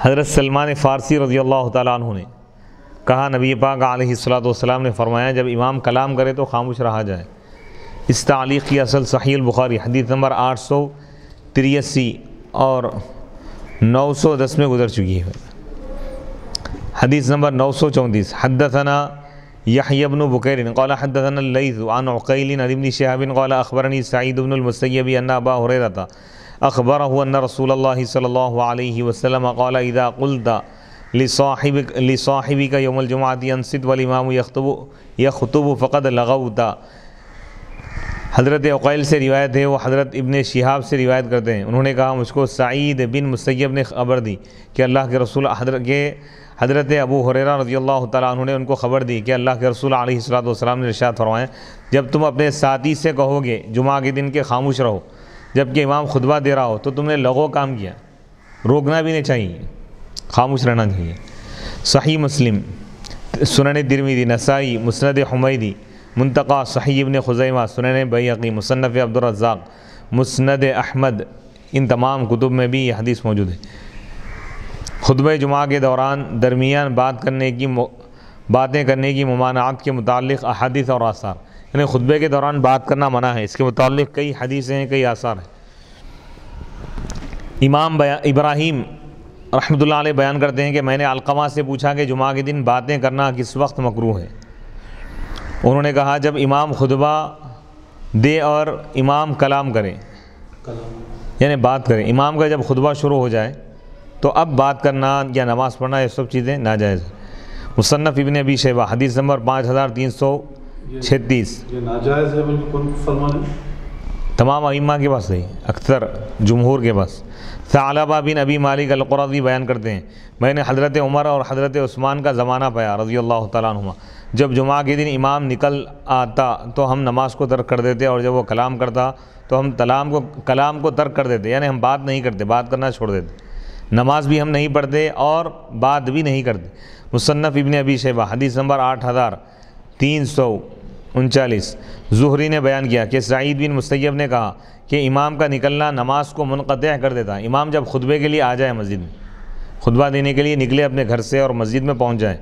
[SPEAKER 1] حضرت سلمان فارسی رضی اللہ تعالیٰ عنہ نے کہا نبی پاک علیہ الصلاۃ والسلام نے فرمایا جب امام کلام کرے تو خاموش رہا جائے۔ اس تعلیق کی اصل صحیح البخاری حدیث نمبر 883 اور 910 میں گزر چکی ہے۔ حدیث نمبر 934 حدثنا یحیی بن بکیر قال حدثنا اللیث عن عقیل عن ابن شہاب قال اخبرنی سعید بن المسیب ان ابا ہریرہ اخبره ان رسول اللہ صلی اللہ علیہ وسلم قال اذا قلت لصاحبك یوم الجمعۃ انصت والامام یخطب فقد لغوت۔ حضرت عقیل سے روایت ہے، وہ حضرت ابن شہاب سے روایت کرتے ہیں، انہوں نے کہا مجھ کو سعید بن مسیب نے خبر دی کہ اللہ کے رسول حضرت ابو ہریرہ رضی اللہ تعالیٰ عنہ نے ان کو خبر دی کہ اللہ کے رسول علیہ الصلاۃ والسلام نے ارشاد فرمایا جب تم اپنے ساتھی سے کہو گے جمعہ کے دن کے خاموش رہو جبکہ امام خطبہ دے رہا ہو تو تم نے لغو کام کیا، روکنا بھی نہیں چاہیے، خاموش رہنا چاہیے۔ صحیح مسلم، سنن ترمذی، نسائی، مسند حمیدی، منتقى صحیح ابن خزیمہ، سنن بیہقی، مصنف عبد الرزاق، مسند احمد، ان تمام کتب میں بھی یہ حدیث موجود ہے۔ خطبہ جمعہ کے دوران درمیان باتیں کرنے کی ممانعت کے متعلق احادیث اور آثار، یعنی خطبے کے دوران بات کرنا منع ہے، اس کے متعلق کئی حدیثیں ہیں، کئی آثار ہیں۔ امام ابراہیم رحمۃ اللہ علیہ بیان کرتے ہیں کہ میں نے علقمہ سے پوچھا کہ جمعہ کے دن باتیں کرنا کس وقت مکروہ ہے؟ انہوں نے کہا جب امام خطبہ دے اور امام کلام کرے، یعنی بات کرے، امام کا جب خطبہ شروع ہو جائے تو اب بات کرنا یا نماز پڑھنا یہ سب چیزیں ناجائز ہیں۔ مصنف ابن ابی شیبہ حدیث نمبر 5336۔
[SPEAKER 2] یہ ناجائز ہے بلکہ کون فرمانے؟
[SPEAKER 1] تمام ائمہ کے پاس ہے، اکثر جمہور کے پاس۔ ثعلبہ بن ابی مالک القرظی بیان کرتے ہیں میں نے حضرت عمر اور حضرت عثمان کا زمانہ پایا رضی اللہ تعالیٰ عنہما، جب جمعہ کے دن امام نکل آتا تو ہم نماز کو ترک کر دیتے، اور جب وہ کلام کرتا تو ہم کلام کو ترک کر دیتے، یعنی ہم بات نہیں کرتے، بات کرنا چھوڑ دیتے، نماز بھی ہم نہیں پڑھتے اور بات بھی نہیں کرتے۔ مصنف ابن ابی شیبہ حدیث نمبر 8339۔ زہری نے بیان کیا کہ سعید بن مسیب نے کہا کہ امام کا نکلنا نماز کو منقطع کر دیتا ہے۔ امام جب خطبے کے لیے آ جائے، مسجد میں خطبہ دینے کے لیے نکلے اپنے گھر سے اور مسجد میں پہنچ جائے،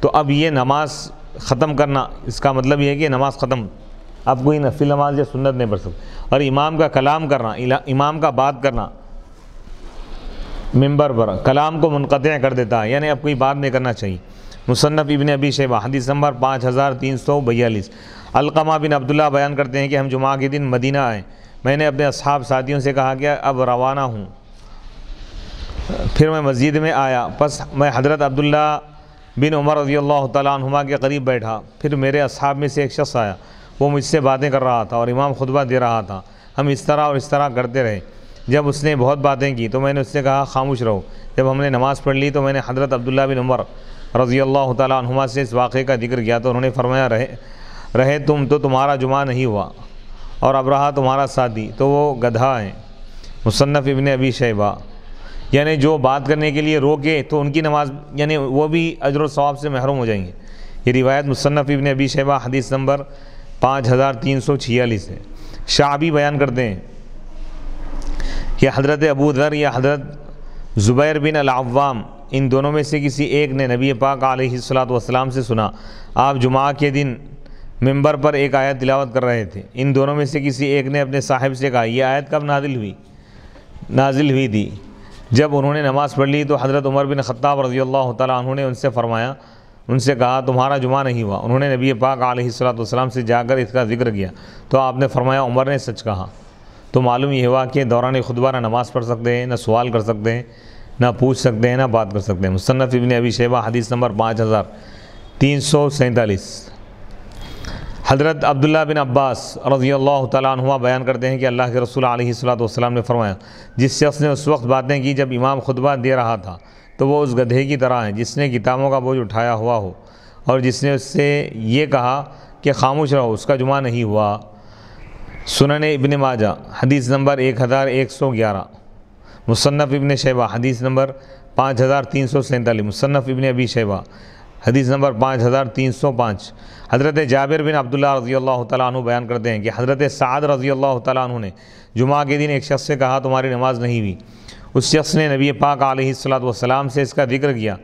[SPEAKER 1] تو اب یہ نماز ختم کرنا، اس کا مطلب یہ ہے کہ نماز ختم، اب کوئی نفل نماز یا سنت نہیں پڑھ سکتے۔ اور امام کا کلام کرنا، امام کا بات کرنا ممبر پر کلام کو منقطع کر دیتا ہے، یعنی اب کوئی بات نہیں کرنا چاہیے۔ مصنف ابن ابی شیبہ حدیث نمبر 5342۔ علقمہ بن عبداللہ بیان کرتے ہیں کہ ہم جمعہ کے دن مدینہ آئے، میں نے اپنے اصحاب ساتھیوں سے کہا کہ اب روانہ ہوں، پھر میں مسجد میں آیا، پس میں حضرت عبداللہ بن عمر رضی اللہ تعالیٰ عنہما کے قریب بیٹھا، پھر میرے اصحاب میں سے ایک شخص آیا، وہ مجھ سے باتیں کر رہا تھا اور امام خطبہ دے رہا تھا۔ ہم اس طرح اور اس طرح کرتے رہے۔ جب اس نے بہت باتیں کی تو میں نے اس سے کہا خاموش رہو۔ جب ہم نے نماز پڑھ لی تو میں نے حضرت عبداللہ بن عمر رضی اللہ تعالیٰ عنہما سے اس واقعے کا ذکر کیا تو انہوں نے فرمایا رہے تم تو تمہارا جمعہ نہیں ہوا، اور اب رہا تمہارا ساتھی تو وہ گدھا ہیں۔ مصنف ابن ابی شیبہ، یعنی جو بات کرنے کے لیے روکے تو ان کی نماز، یعنی وہ بھی اجر و ثواب سے محروم ہو جائیں گے۔ یہ روایت مصنف ابن ابی شیبہ حدیث نمبر 5346 ہے۔ شعبی بیان کرتے ہیں کہ حضرت ابو ذر یا حضرت زبیر بن العوام، ان دونوں میں سے کسی ایک نے نبی پاک علیہ الصلاۃ والسلام سے سنا، آپ جمعہ کے دن ممبر پر ایک آیت تلاوت کر رہے تھے۔ ان دونوں میں سے کسی ایک نے اپنے صاحب سے کہا یہ آیت کب نازل ہوئی تھی؟ جب انہوں نے نماز پڑھ لی تو حضرت عمر بن خطاب رضی اللہ تعالیٰ عنہ نے ان سے کہا تمہارا جمعہ نہیں ہوا۔ انہوں نے نبی پاک علیہ الصلاۃ والسلام سے جا کر اس کا ذکر کیا تو آپ نے فرمایا عمر نے سچ کہا۔ تو معلوم یہ ہوا کہ دوران خطبہ نہ نماز پڑھ سکتے ہیں، نہ سوال کر سکتے ہیں، نہ پوچھ سکتے ہیں، نہ بات کر سکتے ہیں۔ مصنف ابن ابی شیبہ حدیث نمبر 5347۔ حضرت عبداللہ بن عباس رضی اللہ تعالیٰ عنہما بیان کرتے ہیں کہ اللہ کے رسول علیہ الصلاۃ والسلام نے فرمایا جس شخص نے اس وقت باتیں کی جب امام خطبہ دے رہا تھا تو وہ اس گدھے کی طرح ہے جس نے کتابوں کا بوجھ اٹھایا ہوا ہو، اور جس نے اس سے یہ کہا کہ خاموش رہو، اس کا جمعہ نہیں ہوا۔ سنن ابن ماجہ حدیث نمبر 1111۔ مصنف ابن شیبہ حدیث نمبر 5347۔ مصنف ابن ابی شیبہ حدیث نمبر 5305۔ حضرت جابر بن عبداللہ رضی اللہ تعالیٰ عنہ بیان کرتے ہیں کہ حضرت سعد رضی اللہ تعالیٰ عنہ نے جمعہ کے دن ایک شخص سے کہا تمہاری نماز نہیں ہوئی۔ اس شخص نے نبی پاک علیہ الصلاۃ والسلام سے اس کا ذکر کیا،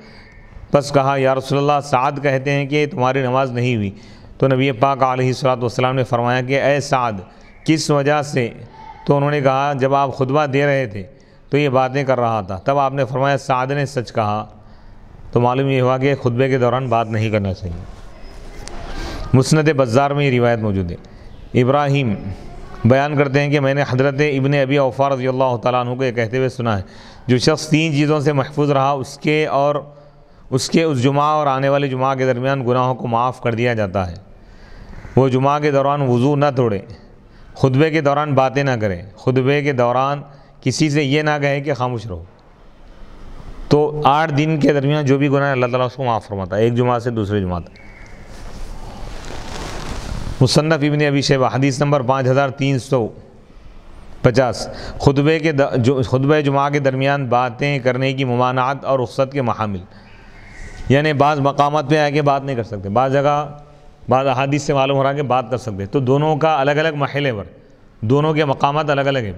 [SPEAKER 1] پس کہا یا رسول اللہ سعد کہتے ہیں کہ تمہاری نماز نہیں ہوئی۔ تو نبی پاک علیہ الصلاۃ والسلام نے فرمایا کہ اے سعد کس وجہ سے؟ تو انہوں نے کہا جب آپ خطبہ دے رہے تھے تو یہ باتیں کر رہا تھا۔ تب آپ نے فرمایا سعد نے سچ کہا۔ تو معلوم یہ ہوا کہ خطبے کے دوران بات نہیں کرنا چاہیے۔ مسند بزار میں یہ روایت موجود ہے۔ ابراہیم بیان کرتے ہیں کہ میں نے حضرت ابن ابی اوفا رضی اللہ تعالیٰ عنہ کو یہ کہتے ہوئے سنا ہے جو شخص 3 چیزوں سے محفوظ رہا اس کے اس جمعہ اور آنے والے جمعہ کے درمیان گناہوں کو معاف کر دیا جاتا ہے۔ وہ جمعہ کے دوران وضو نہ توڑے، خطبے کے دوران باتیں نہ کرے، خطبے کے دوران کسی سے یہ نہ کہے کہ خاموش رہو۔ تو 8 دن کے درمیان جو بھی گناہ ہے اللہ تعالیٰ اس کو معاف فرماتا ہے، ایک جمعہ سے دوسرے جمعہ تک۔ مصنف ابن ابی شیبہ حدیث نمبر 5350۔ خطبہ جمعہ کے درمیان باتیں کرنے کی ممانعت اور رخصت کے محامل، یعنی بعض مقامات پہ آگے بات نہیں کر سکتے، بعض جگہ بعض احادیث سے معلوم ہو رہا ہے کہ بات کر سکتے، تو دونوں کا الگ الگ محل ہے، دونوں کے مقامات الگ الگ ہیں۔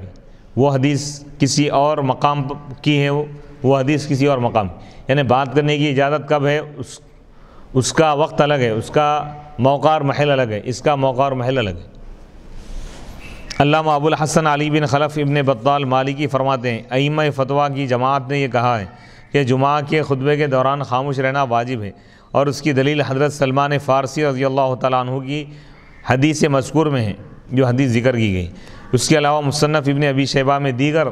[SPEAKER 1] وہ حدیث کسی اور مقام کی ہے، وہ حدیث کسی اور مقام، یعنی بات کرنے کی اجازت کب ہے اس کا وقت الگ ہے، اس کا موقع اور محل الگ ہے، اس کا موقع اور محل الگ ہے۔ علامہ ابو الحسن علی بن خلف ابن بطال مالکی فرماتے ہیں ائمہ فتویٰ کی جماعت نے یہ کہا ہے کہ جمعہ کے خطبے کے دوران خاموش رہنا واجب ہے، اور اس کی دلیل حضرت سلمان فارسی رضی اللہ تعالیٰ عنہ کی حدیث مذکور میں ہے جو حدیث ذکر کی گئی۔ اس کے علاوہ مصنف ابن ابی شیبہ میں دیگر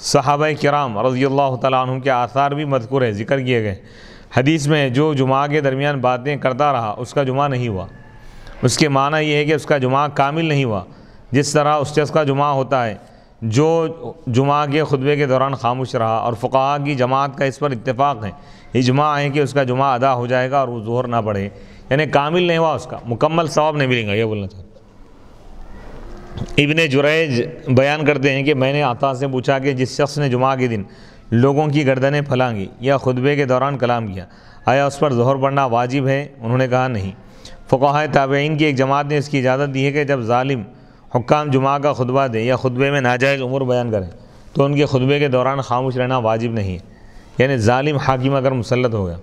[SPEAKER 1] صحابہ کرام رضی اللہ تعالیٰ عنہ کے آثار بھی مذکور ہے، ذکر کیے گئے۔ حدیث میں جو جمعہ کے درمیان باتیں کرتا رہا اس کا جمعہ نہیں ہوا، اس کے معنی یہ ہے کہ اس کا جمعہ کامل نہیں ہوا، جس طرح اس شخص کا جمعہ ہوتا ہے جو جمعہ کے خطبے کے دوران خاموش رہا، اور فقہاء کی جماعت کا اس پر اتفاق ہے، اجماع ہے کہ اس کا جمعہ ادا ہو جائے گا اور وہ ظہر نہ پڑھے، یعنی کامل نہیں ہوا، اس کا مکمل ثواب نہیں ملے گا، یہ بولنا چاہتا ہوں۔ ابن جریج بیان کرتے ہیں کہ میں نے عطا سے پوچھا کہ جس شخص نے جمعہ کے دن لوگوں کی گردنیں پھلانگی یا خطبے کے دوران کلام کیا آیا اس پر ظہر پڑھنا واجب ہے؟ انہوں نے کہا نہیں۔ فقہاء تابعین کی ایک جماعت نے اس کی اجازت دی ہے کہ جب ظالم حکام جمعہ کا خطبہ دے یا خطبے میں ناجائز امور بیان کریں تو ان کے خطبے کے دوران خاموش رہنا واجب نہیں ہے، یعنی ظالم حاکم اگر مسلط ہو گیا،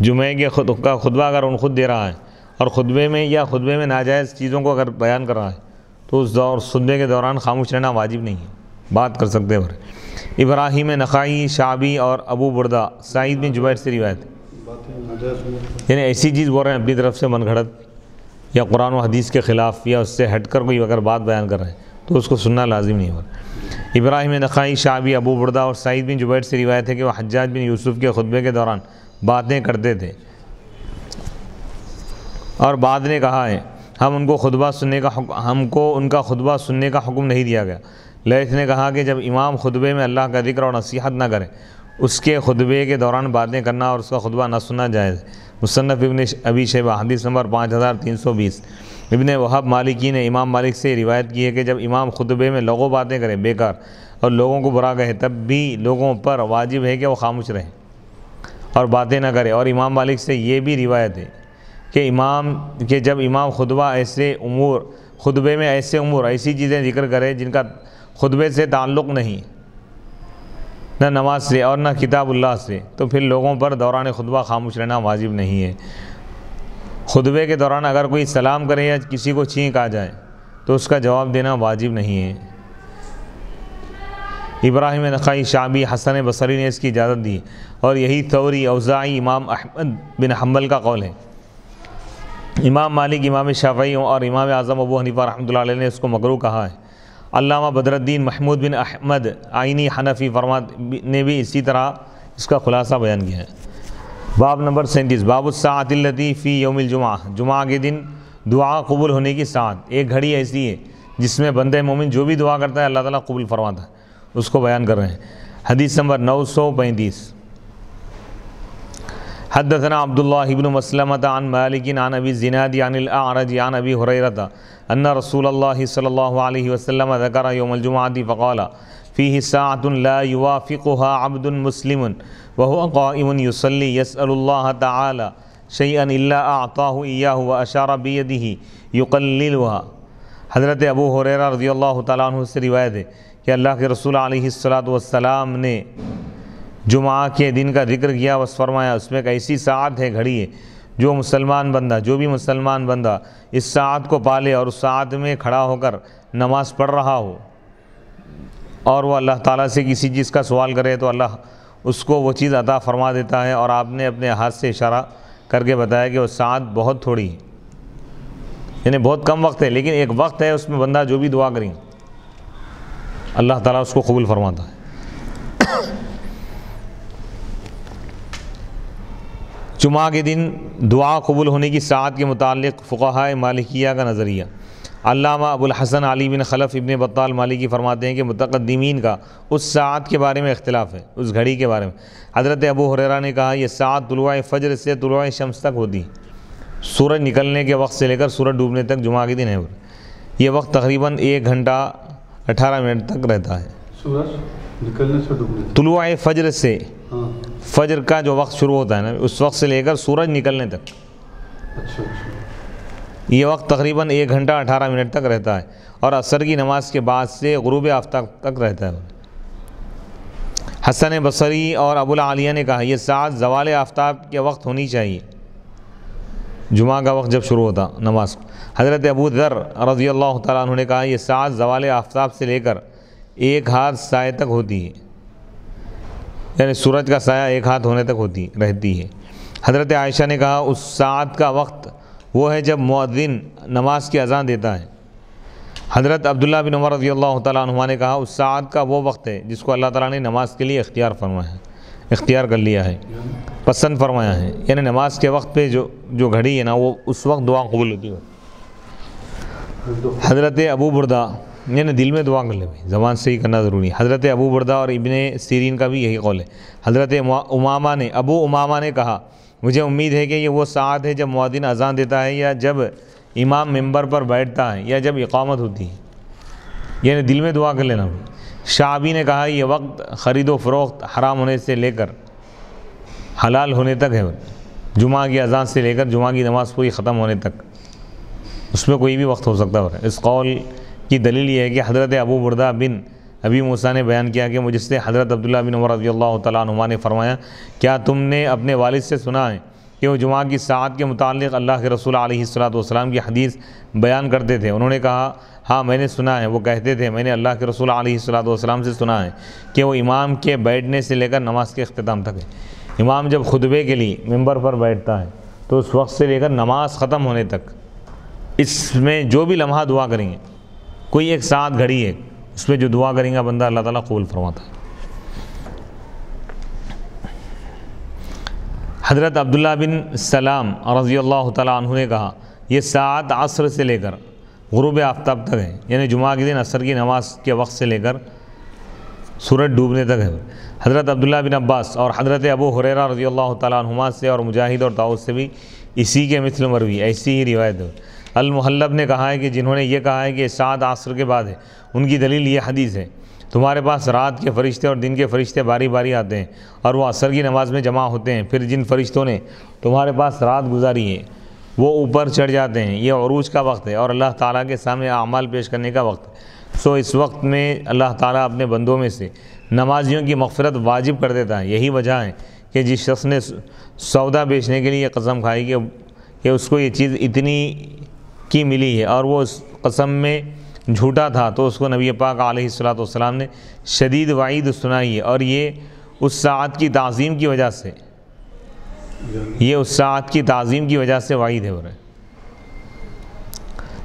[SPEAKER 1] جمعے کے کا خطبہ اگر ان خود دے رہا ہے اور خطبے میں ناجائز چیزوں کو اگر بیان کر رہا ہے تو اس خطبے کے دوران خاموش رہنا واجب نہیں ہے، بات کر سکتے ہیں۔ ابراہیم نخعی، شعبی اور ابو بردہ سعید بن جبیر سے روایت، یعنی ایسی چیز بول رہے ہیں اپنی طرف سے من گھڑت یا قرآن و حدیث کے خلاف یا اس سے ہٹ کر کوئی اگر بات بیان کر رہے ہیں تو اس کو سننا لازم نہیں ہوگا۔ ابراہیم نخعی، شعبی، ابو بردہ اور سعید بن جبیر سے روایت ہے کہ وہ حجاج بن یوسف کے خطبے کے دوران باتیں کرتے تھے اور بعد نے کہا ہے ہم کو ان کا خطبہ سننے کا حکم نہیں دیا گیا۔ لیث نے کہا کہ جب امام خطبے میں اللہ کا ذکر اور نصیحت نہ کرے اس کے خطبے کے دوران باتیں کرنا اور اس کا خطبہ نہ سننا جائز ہے۔ مصنف ابن ابی شیبہ حدیث نمبر 5320۔ ابن وہب مالکی نے امام مالک سے روایت کی ہے کہ جب امام خطبے میں لغو باتیں کرے بیکار اور لوگوں کو برا کہے تب بھی لوگوں پر واجب ہے کہ وہ خاموش رہیں اور باتیں نہ کرے۔ اور امام مالک سے یہ بھی روایت ہے کہ جب امام خطبے میں ایسے امور ایسی چیزیں ذکر کرے جن کا خطبے سے تعلق نہیں، نہ نماز سے اور نہ کتاب اللہ سے، تو پھر لوگوں پر دوران خطبہ خاموش رہنا واجب نہیں ہے۔ خطبے کے دوران اگر کوئی سلام کرے یا کسی کو چھینک آ جائے تو اس کا جواب دینا واجب نہیں ہے۔ ابراہیم نخعی، شعبی، حسن بصری نے اس کی اجازت دی اور یہی ثوری، اوزاعی، امام احمد بن حنبل کا قول ہے۔ امام مالک، امام شافعی اور امام اعظم ابو حنیفہ رحمۃ اللہ علیہ نے اس کو مکروہ کہا ہے۔ علامہ بدر الدین محمود بن احمد عینی حنفی نے بھی اسی طرح اس کا خلاصہ بیان کیا ہے۔ باب نمبر 37، باب الساعۃ التی فی یوم الجمعہ، جمعہ کے دن دعا قبول ہونے کی ساعت۔ ایک گھڑی ایسی ہے جس میں بندہ مومن جو بھی دعا کرتا ہے اللہ تعالیٰ قبول فرماتا ہے، اس کو بیان کر رہے ہیں۔ حدیث نمبر 935۔ حدثنا عبد الله بن مسلمة عن مالك عن ابي الزناد عن الاعرج عن ابي هريرة ان رسول الله صلى الله عليه وسلم ذكر يوم الجمعة فقال فيه ساعة لا يوافقها عبد مسلم وهو قائم يصلي يسأل الله تعالى شيئا الا اعطاه اياه واشار بيده يقللها۔ حضرت ابو ہریرہ رضی اللہ تعالیٰ عنہ سے روایت ہے کہ اللہ کے رسول علیہ الصلاۃ نے جمعہ کے دن کا ذکر کیا، بس فرمایا اس میں ایک ایسی ساعت ہے، گھڑی ہے، جو بھی مسلمان بندہ اس ساعت کو پالے اور اس ساعت میں کھڑا ہو کر نماز پڑھ رہا ہو اور وہ اللہ تعالیٰ سے کسی چیز کا سوال کرے تو اللہ اس کو وہ چیز عطا فرما دیتا ہے۔ اور آپ نے اپنے ہاتھ سے اشارہ کر کے بتایا کہ وہ ساعت بہت تھوڑی ہے، یعنی بہت کم وقت ہے، لیکن ایک وقت ہے اس میں بندہ جو بھی دعا کریں اللہ تعالیٰ اس کو قبول فرماتا ہے۔ جمعہ کے دن دعا قبول ہونے کی ساعت کے متعلق فقہائے مالکیہ کا نظریہ۔ علامہ ابو الحسن علی بن خلف ابن بطال مالکی فرماتے ہیں کہ متقدمین کا اس ساعت کے بارے میں اختلاف ہے، اس گھڑی کے بارے میں۔ حضرت ابو ہریرہ نے کہا یہ ساعت طلوع فجر سے طلوع شمس تک ہوتی، سورج نکلنے کے وقت سے لے کر سورج ڈوبنے تک جمعہ کے دن ہے۔ یہ وقت تقریباً 1 گھنٹہ 18 منٹ تک رہتا ہے۔
[SPEAKER 2] سورج نکلنے سے ڈوبنے تک،
[SPEAKER 1] طلوع فجر سے، فجر کا جو وقت شروع ہوتا ہے نا اس وقت سے لے کر سورج نکلنے تک،
[SPEAKER 2] اچھا
[SPEAKER 1] یہ وقت تقریباً 1 گھنٹہ 18 منٹ تک رہتا ہے، اور عصر کی نماز کے بعد سے غروب آفتاب تک رہتا ہے۔ حسن بصری اور ابو العالیہ نے کہا یہ ساعت زوال آفتاب کے وقت ہونی چاہیے، جمعہ کا وقت جب شروع ہوتا نماز کو۔ حضرت ابو ذر رضی اللہ تعالیٰ عنہ نے کہا یہ ساعت زوال آفتاب سے لے کر 1 ہاتھ سائے تک ہوتی ہے، یعنی سورج کا سایہ 1 ہاتھ ہونے تک رہتی ہے۔ حضرت عائشہ نے کہا اس ساعت کا وقت وہ ہے جب مؤذن نماز کی اذان دیتا ہے۔ حضرت عبداللہ بن عمر رضی اللہ تعالیٰ عنہما نے کہا اس ساعت کا وہ وقت ہے جس کو اللہ تعالیٰ نے نماز کے لیے اختیار کر لیا ہے، پسند فرمایا ہے، یعنی نماز کے وقت پہ جو گھڑی ہے نا وہ اس وقت دعا قبول ہوتی ہے۔ حضرت ابو بردہ، یعنی دل میں دعا کر لے بھائی، زبان سے ہی کرنا ضروری ہے۔ حضرت ابو بردہ اور ابن سیرین کا بھی یہی قول ہے۔ حضرت ابو امامہ نے کہا مجھے امید ہے کہ یہ وہ ساعت ہے جب مؤذن اذان دیتا ہے یا جب امام ممبر پر بیٹھتا ہے یا جب اقامت ہوتی ہے، یعنی دل میں دعا کر لینا۔ شعبی نے کہا یہ وقت خرید و فروخت حرام ہونے سے لے کر حلال ہونے تک ہے، جمعہ کی اذان سے لے کر جمعہ کی نماز پوری ختم ہونے تک، اس میں کوئی بھی وقت ہو سکتا ہے۔ اس قول کی دلیل یہ ہے کہ حضرت ابو بردہ بن ابی موسیٰ نے بیان کیا کہ مجھ سے حضرت عبداللہ بن عمر رضی اللہ تعالیٰ عنہما نے فرمایا کیا تم نے اپنے والد سے سنا ہے کہ وہ جمعہ کی ساعت کے متعلق اللہ کے رسول علیہ السلام کی حدیث بیان کرتے تھے؟ انہوں نے کہا ہاں میں نے سنا ہے۔ وہ کہتے تھے میں نے اللہ کے رسول علیہ السلام سے سنا ہے کہ وہ امام کے بیٹھنے سے لے کر نماز کے اختتام تک ہے۔ امام جب خطبے کے لیے ممبر پر بیٹھتا ہے تو اس وقت سے لے کر نماز ختم ہونے تک اس میں جو بھی لمحہ دعا کریں گے، کوئی ایک ساعت گھڑی ہے، اس میں جو دعا کریں گا بندہ اللہ تعالیٰ قبول فرماتا ہے۔ حضرت عبداللہ بن سلام رضی اللہ تعالیٰ عنہ نے کہا یہ ساعت عصر سے لے کر غروب آفتاب تک ہے، یعنی جمعہ کے دن عصر کی نماز کے وقت سے لے کر سورج ڈوبنے تک ہے۔ حضرت عبداللہ بن عباس اور حضرت ابو ہریرہ رضی اللہ تعالیٰ عنہما سے اور مجاہد اور طاؤس سے بھی اسی کے مثل مروی ایسی ہی روایت ہے۔ المحلب نے کہا ہے کہ جنہوں نے یہ کہا ہے کہ ساعت عصر کے بعد ہے، ان کی دلیل یہ حدیث ہے، تمہارے پاس رات کے فرشتے اور دن کے فرشتے باری باری آتے ہیں اور وہ عصر کی نماز میں جمع ہوتے ہیں، پھر جن فرشتوں نے تمہارے پاس رات گزاری ہے وہ اوپر چڑھ جاتے ہیں۔ یہ عروج کا وقت ہے اور اللہ تعالیٰ کے سامنے اعمال پیش کرنے کا وقت ہے، سو اس وقت میں اللہ تعالیٰ اپنے بندوں میں سے نمازیوں کی مغفرت واجب کر دیتا ہے۔ یہی وجہ ہے کہ جس شخص نے سودا بیچنے کے لیے یہ قسم کھائی کہ اس کو یہ چیز اتنی کی ملی ہے اور وہ اس قسم میں جھوٹا تھا، تو اس کو نبی پاک علیہ الصلوۃ والسلام نے شدید وعید سنائی ہے، اور یہ اس ساعت کی تعظیم کی وجہ سے وعید ہے۔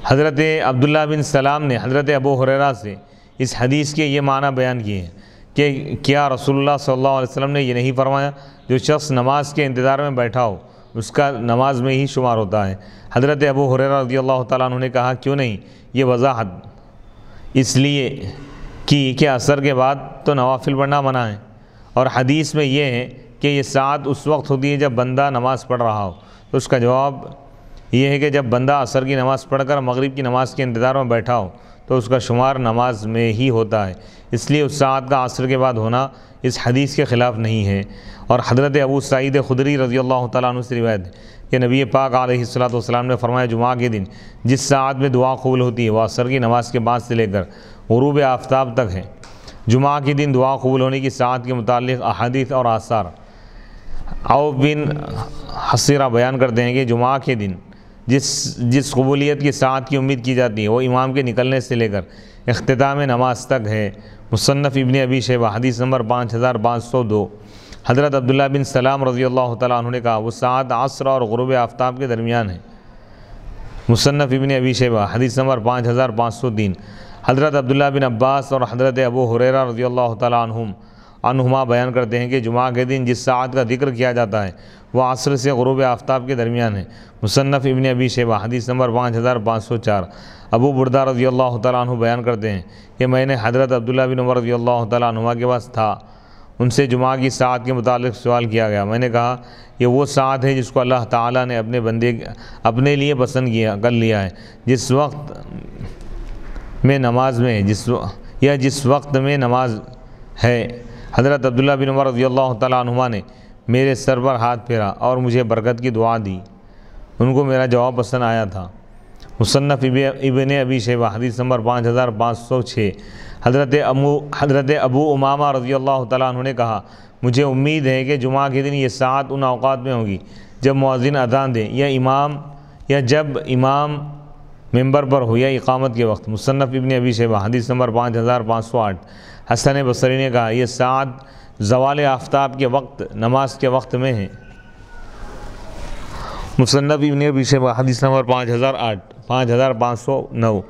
[SPEAKER 1] حضرت عبداللہ بن سلام نے حضرت ابو ہریرہ سے اس حدیث کے یہ معنی بیان کیے ہیں کہ کیا رسول اللہ صلی اللہ علیہ وسلم نے یہ نہیں فرمایا جو شخص نماز کے انتظار میں بیٹھا ہو اس کا نماز میں ہی شمار ہوتا ہے۔ حضرت ابو ہریرہ رضی اللہ تعالیٰ عنہ نے کہا کیوں نہیں، یہ وضاحت اس لیے کہ عصر کے بعد تو نوافل پڑھنا منع ہے، اور حدیث میں یہ ہے کہ یہ ساعت اس وقت ہوتی ہے جب بندہ نماز پڑھ رہا ہو، تو اس کا جواب یہ ہے کہ جب بندہ عصر کی نماز پڑھ کر مغرب کی نماز کے انتظار میں بیٹھا ہو تو اس کا شمار نماز میں ہی ہوتا ہے، اس لیے اس ساعت کا عصر کے بعد ہونا اس حدیث کے خلاف نہیں ہے۔ اور حضرت ابو سعید خدری رضی اللہ تعالیٰ عنہ سے روایت ہے کہ نبی پاک علیہ الصلوۃ والسلام نے فرمایا جمعہ کے دن جس ساعت میں دعا قبول ہوتی ہے وہ عصر کی نماز کے بعد سے لے کر غروب آفتاب تک ہے۔ جمعہ کے دن دعا قبول ہونے کی ساعت کے متعلق احادیث اور آثار عوف بن حصیرہ بیان کرتے ہیں کہ جمعہ کے دن جس قبولیت کی ساعت کی امید کی جاتی ہے وہ امام کے نکلنے سے لے کر اختتام نماز تک ہے۔ مصنف ابن ابی شیبہ حدیث نمبر 5502۔ حضرت عبداللہ بن سلام رضی اللہ تعالیٰ عنہ نے کہا وہ ساعت عصر اور غروب آفتاب کے درمیان ہے۔ مصنف ابن ابی شیبہ حدیث نمبر 5503۔ حضرت عبداللہ بن عباس اور حضرت ابو ہریرہ رضی اللہ تعالیٰ عنہما بیان کرتے ہیں کہ جمعہ کے دن جس ساعت کا ذکر کیا جاتا ہے وہ عصر سے غروب آفتاب کے درمیان ہے۔ مصنف ابن ابی شیبہ حدیث نمبر 5504۔ ابو بردہ رضی اللہ تعالیٰ عنہ بیان کرتے ہیں کہ میں نے حضرت عبداللہ بن عمر رضی اللہ تعالیٰ عنہما کے پاس تھا، ان سے جمعہ کی ساعت کے متعلق سوال کیا گیا۔ میں نے کہا یہ وہ ساعت ہے جس کو اللہ تعالیٰ نے اپنے بندے اپنے لیے پسند کر لیا ہے، جس وقت میں نماز ہے۔ حضرت عبداللہ بن عمر رضی اللہ تعالیٰ عنہما نے میرے سر پر ہاتھ پھیرا اور مجھے برکت کی دعا دی، ان کو میرا جواب پسند آیا تھا۔ مصنف ابن ابی شیبہ حدیث نمبر 5506۔ حضرت ابو امامہ رضی اللہ تعالیٰ عنہ نے کہا مجھے امید ہے کہ جمعہ کے دن یہ ساعت ان اوقات میں ہوگی جب مؤذن اذان دے یا جب امام ممبر پر ہو یا اقامت کے وقت۔ مصنف ابن ابی شیبہ حدیث نمبر 5508۔ حسن بصری نے کہا یہ ساعت زوال آفتاب کے وقت نماز کے وقت میں ہے۔ مصنف ابن ابی شیبہ حدیث نمبر 5509۔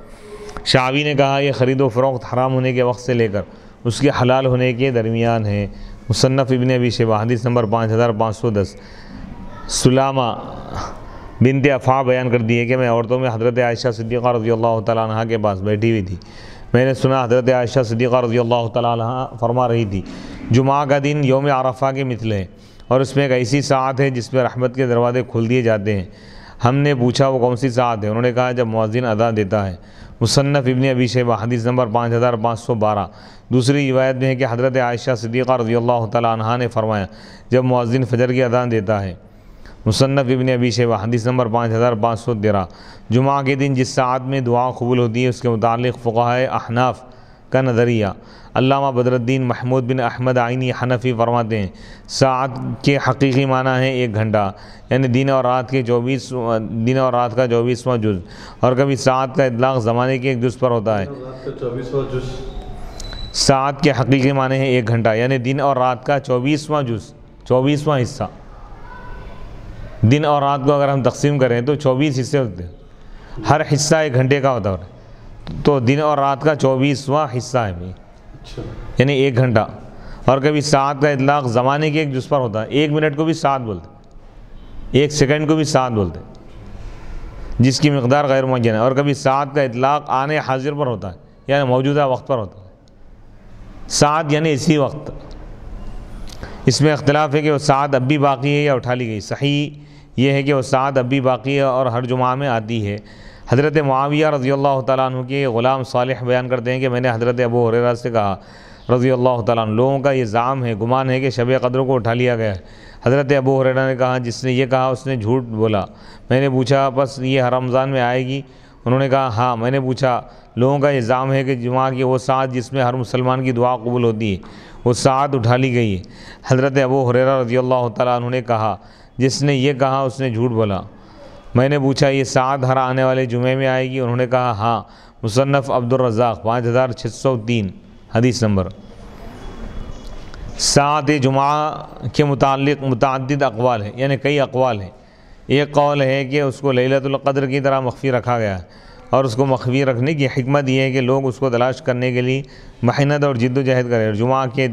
[SPEAKER 1] شعبی نے کہا یہ خرید و فروخت حرام ہونے کے وقت سے لے کر اس کے حلال ہونے کے درمیان ہے۔ مصنف ابن ابی شیبہ حدیث نمبر 5510۔ سلامہ بنت افعا بیان کر دی ہے کہ میں عورتوں میں حضرت عائشہ صدیقہ رضی اللہ تعالیٰ عنہ کے پاس بیٹھی ہوئی تھی، میں نے سنا حضرت عائشہ صدیقہ رضی اللہ تعالیٰ عنہ فرما رہی تھی جمعہ کا دن یوم عرفہ کے مثل ہے اور اس میں ایک ایسی ساعت ہے جس میں رحمت کے دروازے کھول دیے جاتے ہیں۔ ہم نے پوچھا وہ کون سی ساعت ہے؟ انہوں نے کہا جب مؤذن اذان دیتا ہے۔ مصنف ابن ابی شیبہ حدیث نمبر 5512۔ دوسری روایت میں ہے کہ حضرت عائشہ صدیقہ رضی اللہ تعالیٰ عنہ نے فرمایا جب مؤذن فجر کی اذان دیتا ہے۔ مصنف ابن ابی شیبہ حدیث نمبر 5513۔ جمعہ کے دن جس ساعت میں دعا قبول ہوتی ہے اس کے متعلق فقہائے احناف کا نظریہ۔ علامہ بدر الدین محمود بن احمد عینی حنفی فرماتے ہیں ساعت کے حقیقی معنی ہے 1 گھنٹہ، یعنی دن اور رات کا 24واں جز، اور کبھی ساعت کا اطلاق زمانے کے ایک جز پر ہوتا ہے۔ ساعت کے حقیقی معنی ہے 1 گھنٹہ، یعنی دن اور رات کا 24واں جز، 24واں حصہ۔ دن اور رات کو اگر ہم تقسیم کریں تو 24 حصے ہوتے ہیں، ہر حصہ 1 گھنٹے کا ہوتا ہے، تو دن اور رات کا 24واں حصہ ہے بھائی، یعنی 1 گھنٹہ۔ اور کبھی ساعت کا اطلاق زمانے کے ایک جز پر ہوتا ہے، 1 منٹ کو بھی ساعت بولتے، 1 سیکنڈ کو بھی ساعت بولتے، جس کی مقدار غیر معین ہے، اور کبھی ساعت کا اطلاق آنے حاضر پر ہوتا ہے، یعنی موجودہ وقت پر ہوتا ہے۔ ساعت یعنی اسی وقت، اس میں اختلاف ہے کہ وہ ساعت اب بھی باقی ہے یا اٹھا لی گئی۔ صحیح یہ ہے کہ وہ ساعت اب بھی باقی ہے اور ہر جمعہ میں آتی ہے۔ حضرت معاویہ رضی اللہ تعالیٰ عنہ کے غلام صالح بیان کرتے ہیں کہ میں نے حضرت ابو ہریرہ سے کہا رضی اللہ تعالیٰ عنہ، لوگوں کا یہ زعم ہے، گمان ہے کہ شب قدر کو اٹھا لیا گیا ہے۔ حضرت ابو ہریرہ نے کہا جس نے یہ کہا اس نے جھوٹ بولا۔ میں نے پوچھا بس یہ ہر رمضان میں آئے گی؟ انہوں نے کہا ہاں۔ میں نے پوچھا لوگوں کا یہ زعم ہے کہ جمعہ کی وہ ساعت جس میں ہر مسلمان کی دعا قبول ہوتی ہے وہ ساعت اٹھا لی گئی ہے۔ حضرت ابو ہریرہ رضی اللہ تعالیٰ عنہ نے کہا جس نے یہ کہا اس نے جھوٹ بولا۔ میں نے پوچھا یہ ساعت ہر آنے والے جمعے میں آئے گی؟ انہوں نے کہا ہاں۔ مصنف عبد الرزاق 5603 حدیث نمبر۔ ساعت جمعہ کے متعلق متعدد اقوال ہیں، یعنی کئی اقوال ہیں۔ ایک قول ہے کہ اس کو لیلۃ القدر کی طرح مخفی رکھا گیا ہے، اور اس کو مخفی رکھنے کی حکمت یہ ہے کہ لوگ اس کو تلاش کرنے کے لیے محنت اور جد و جہد کریں، اور جمعہ کے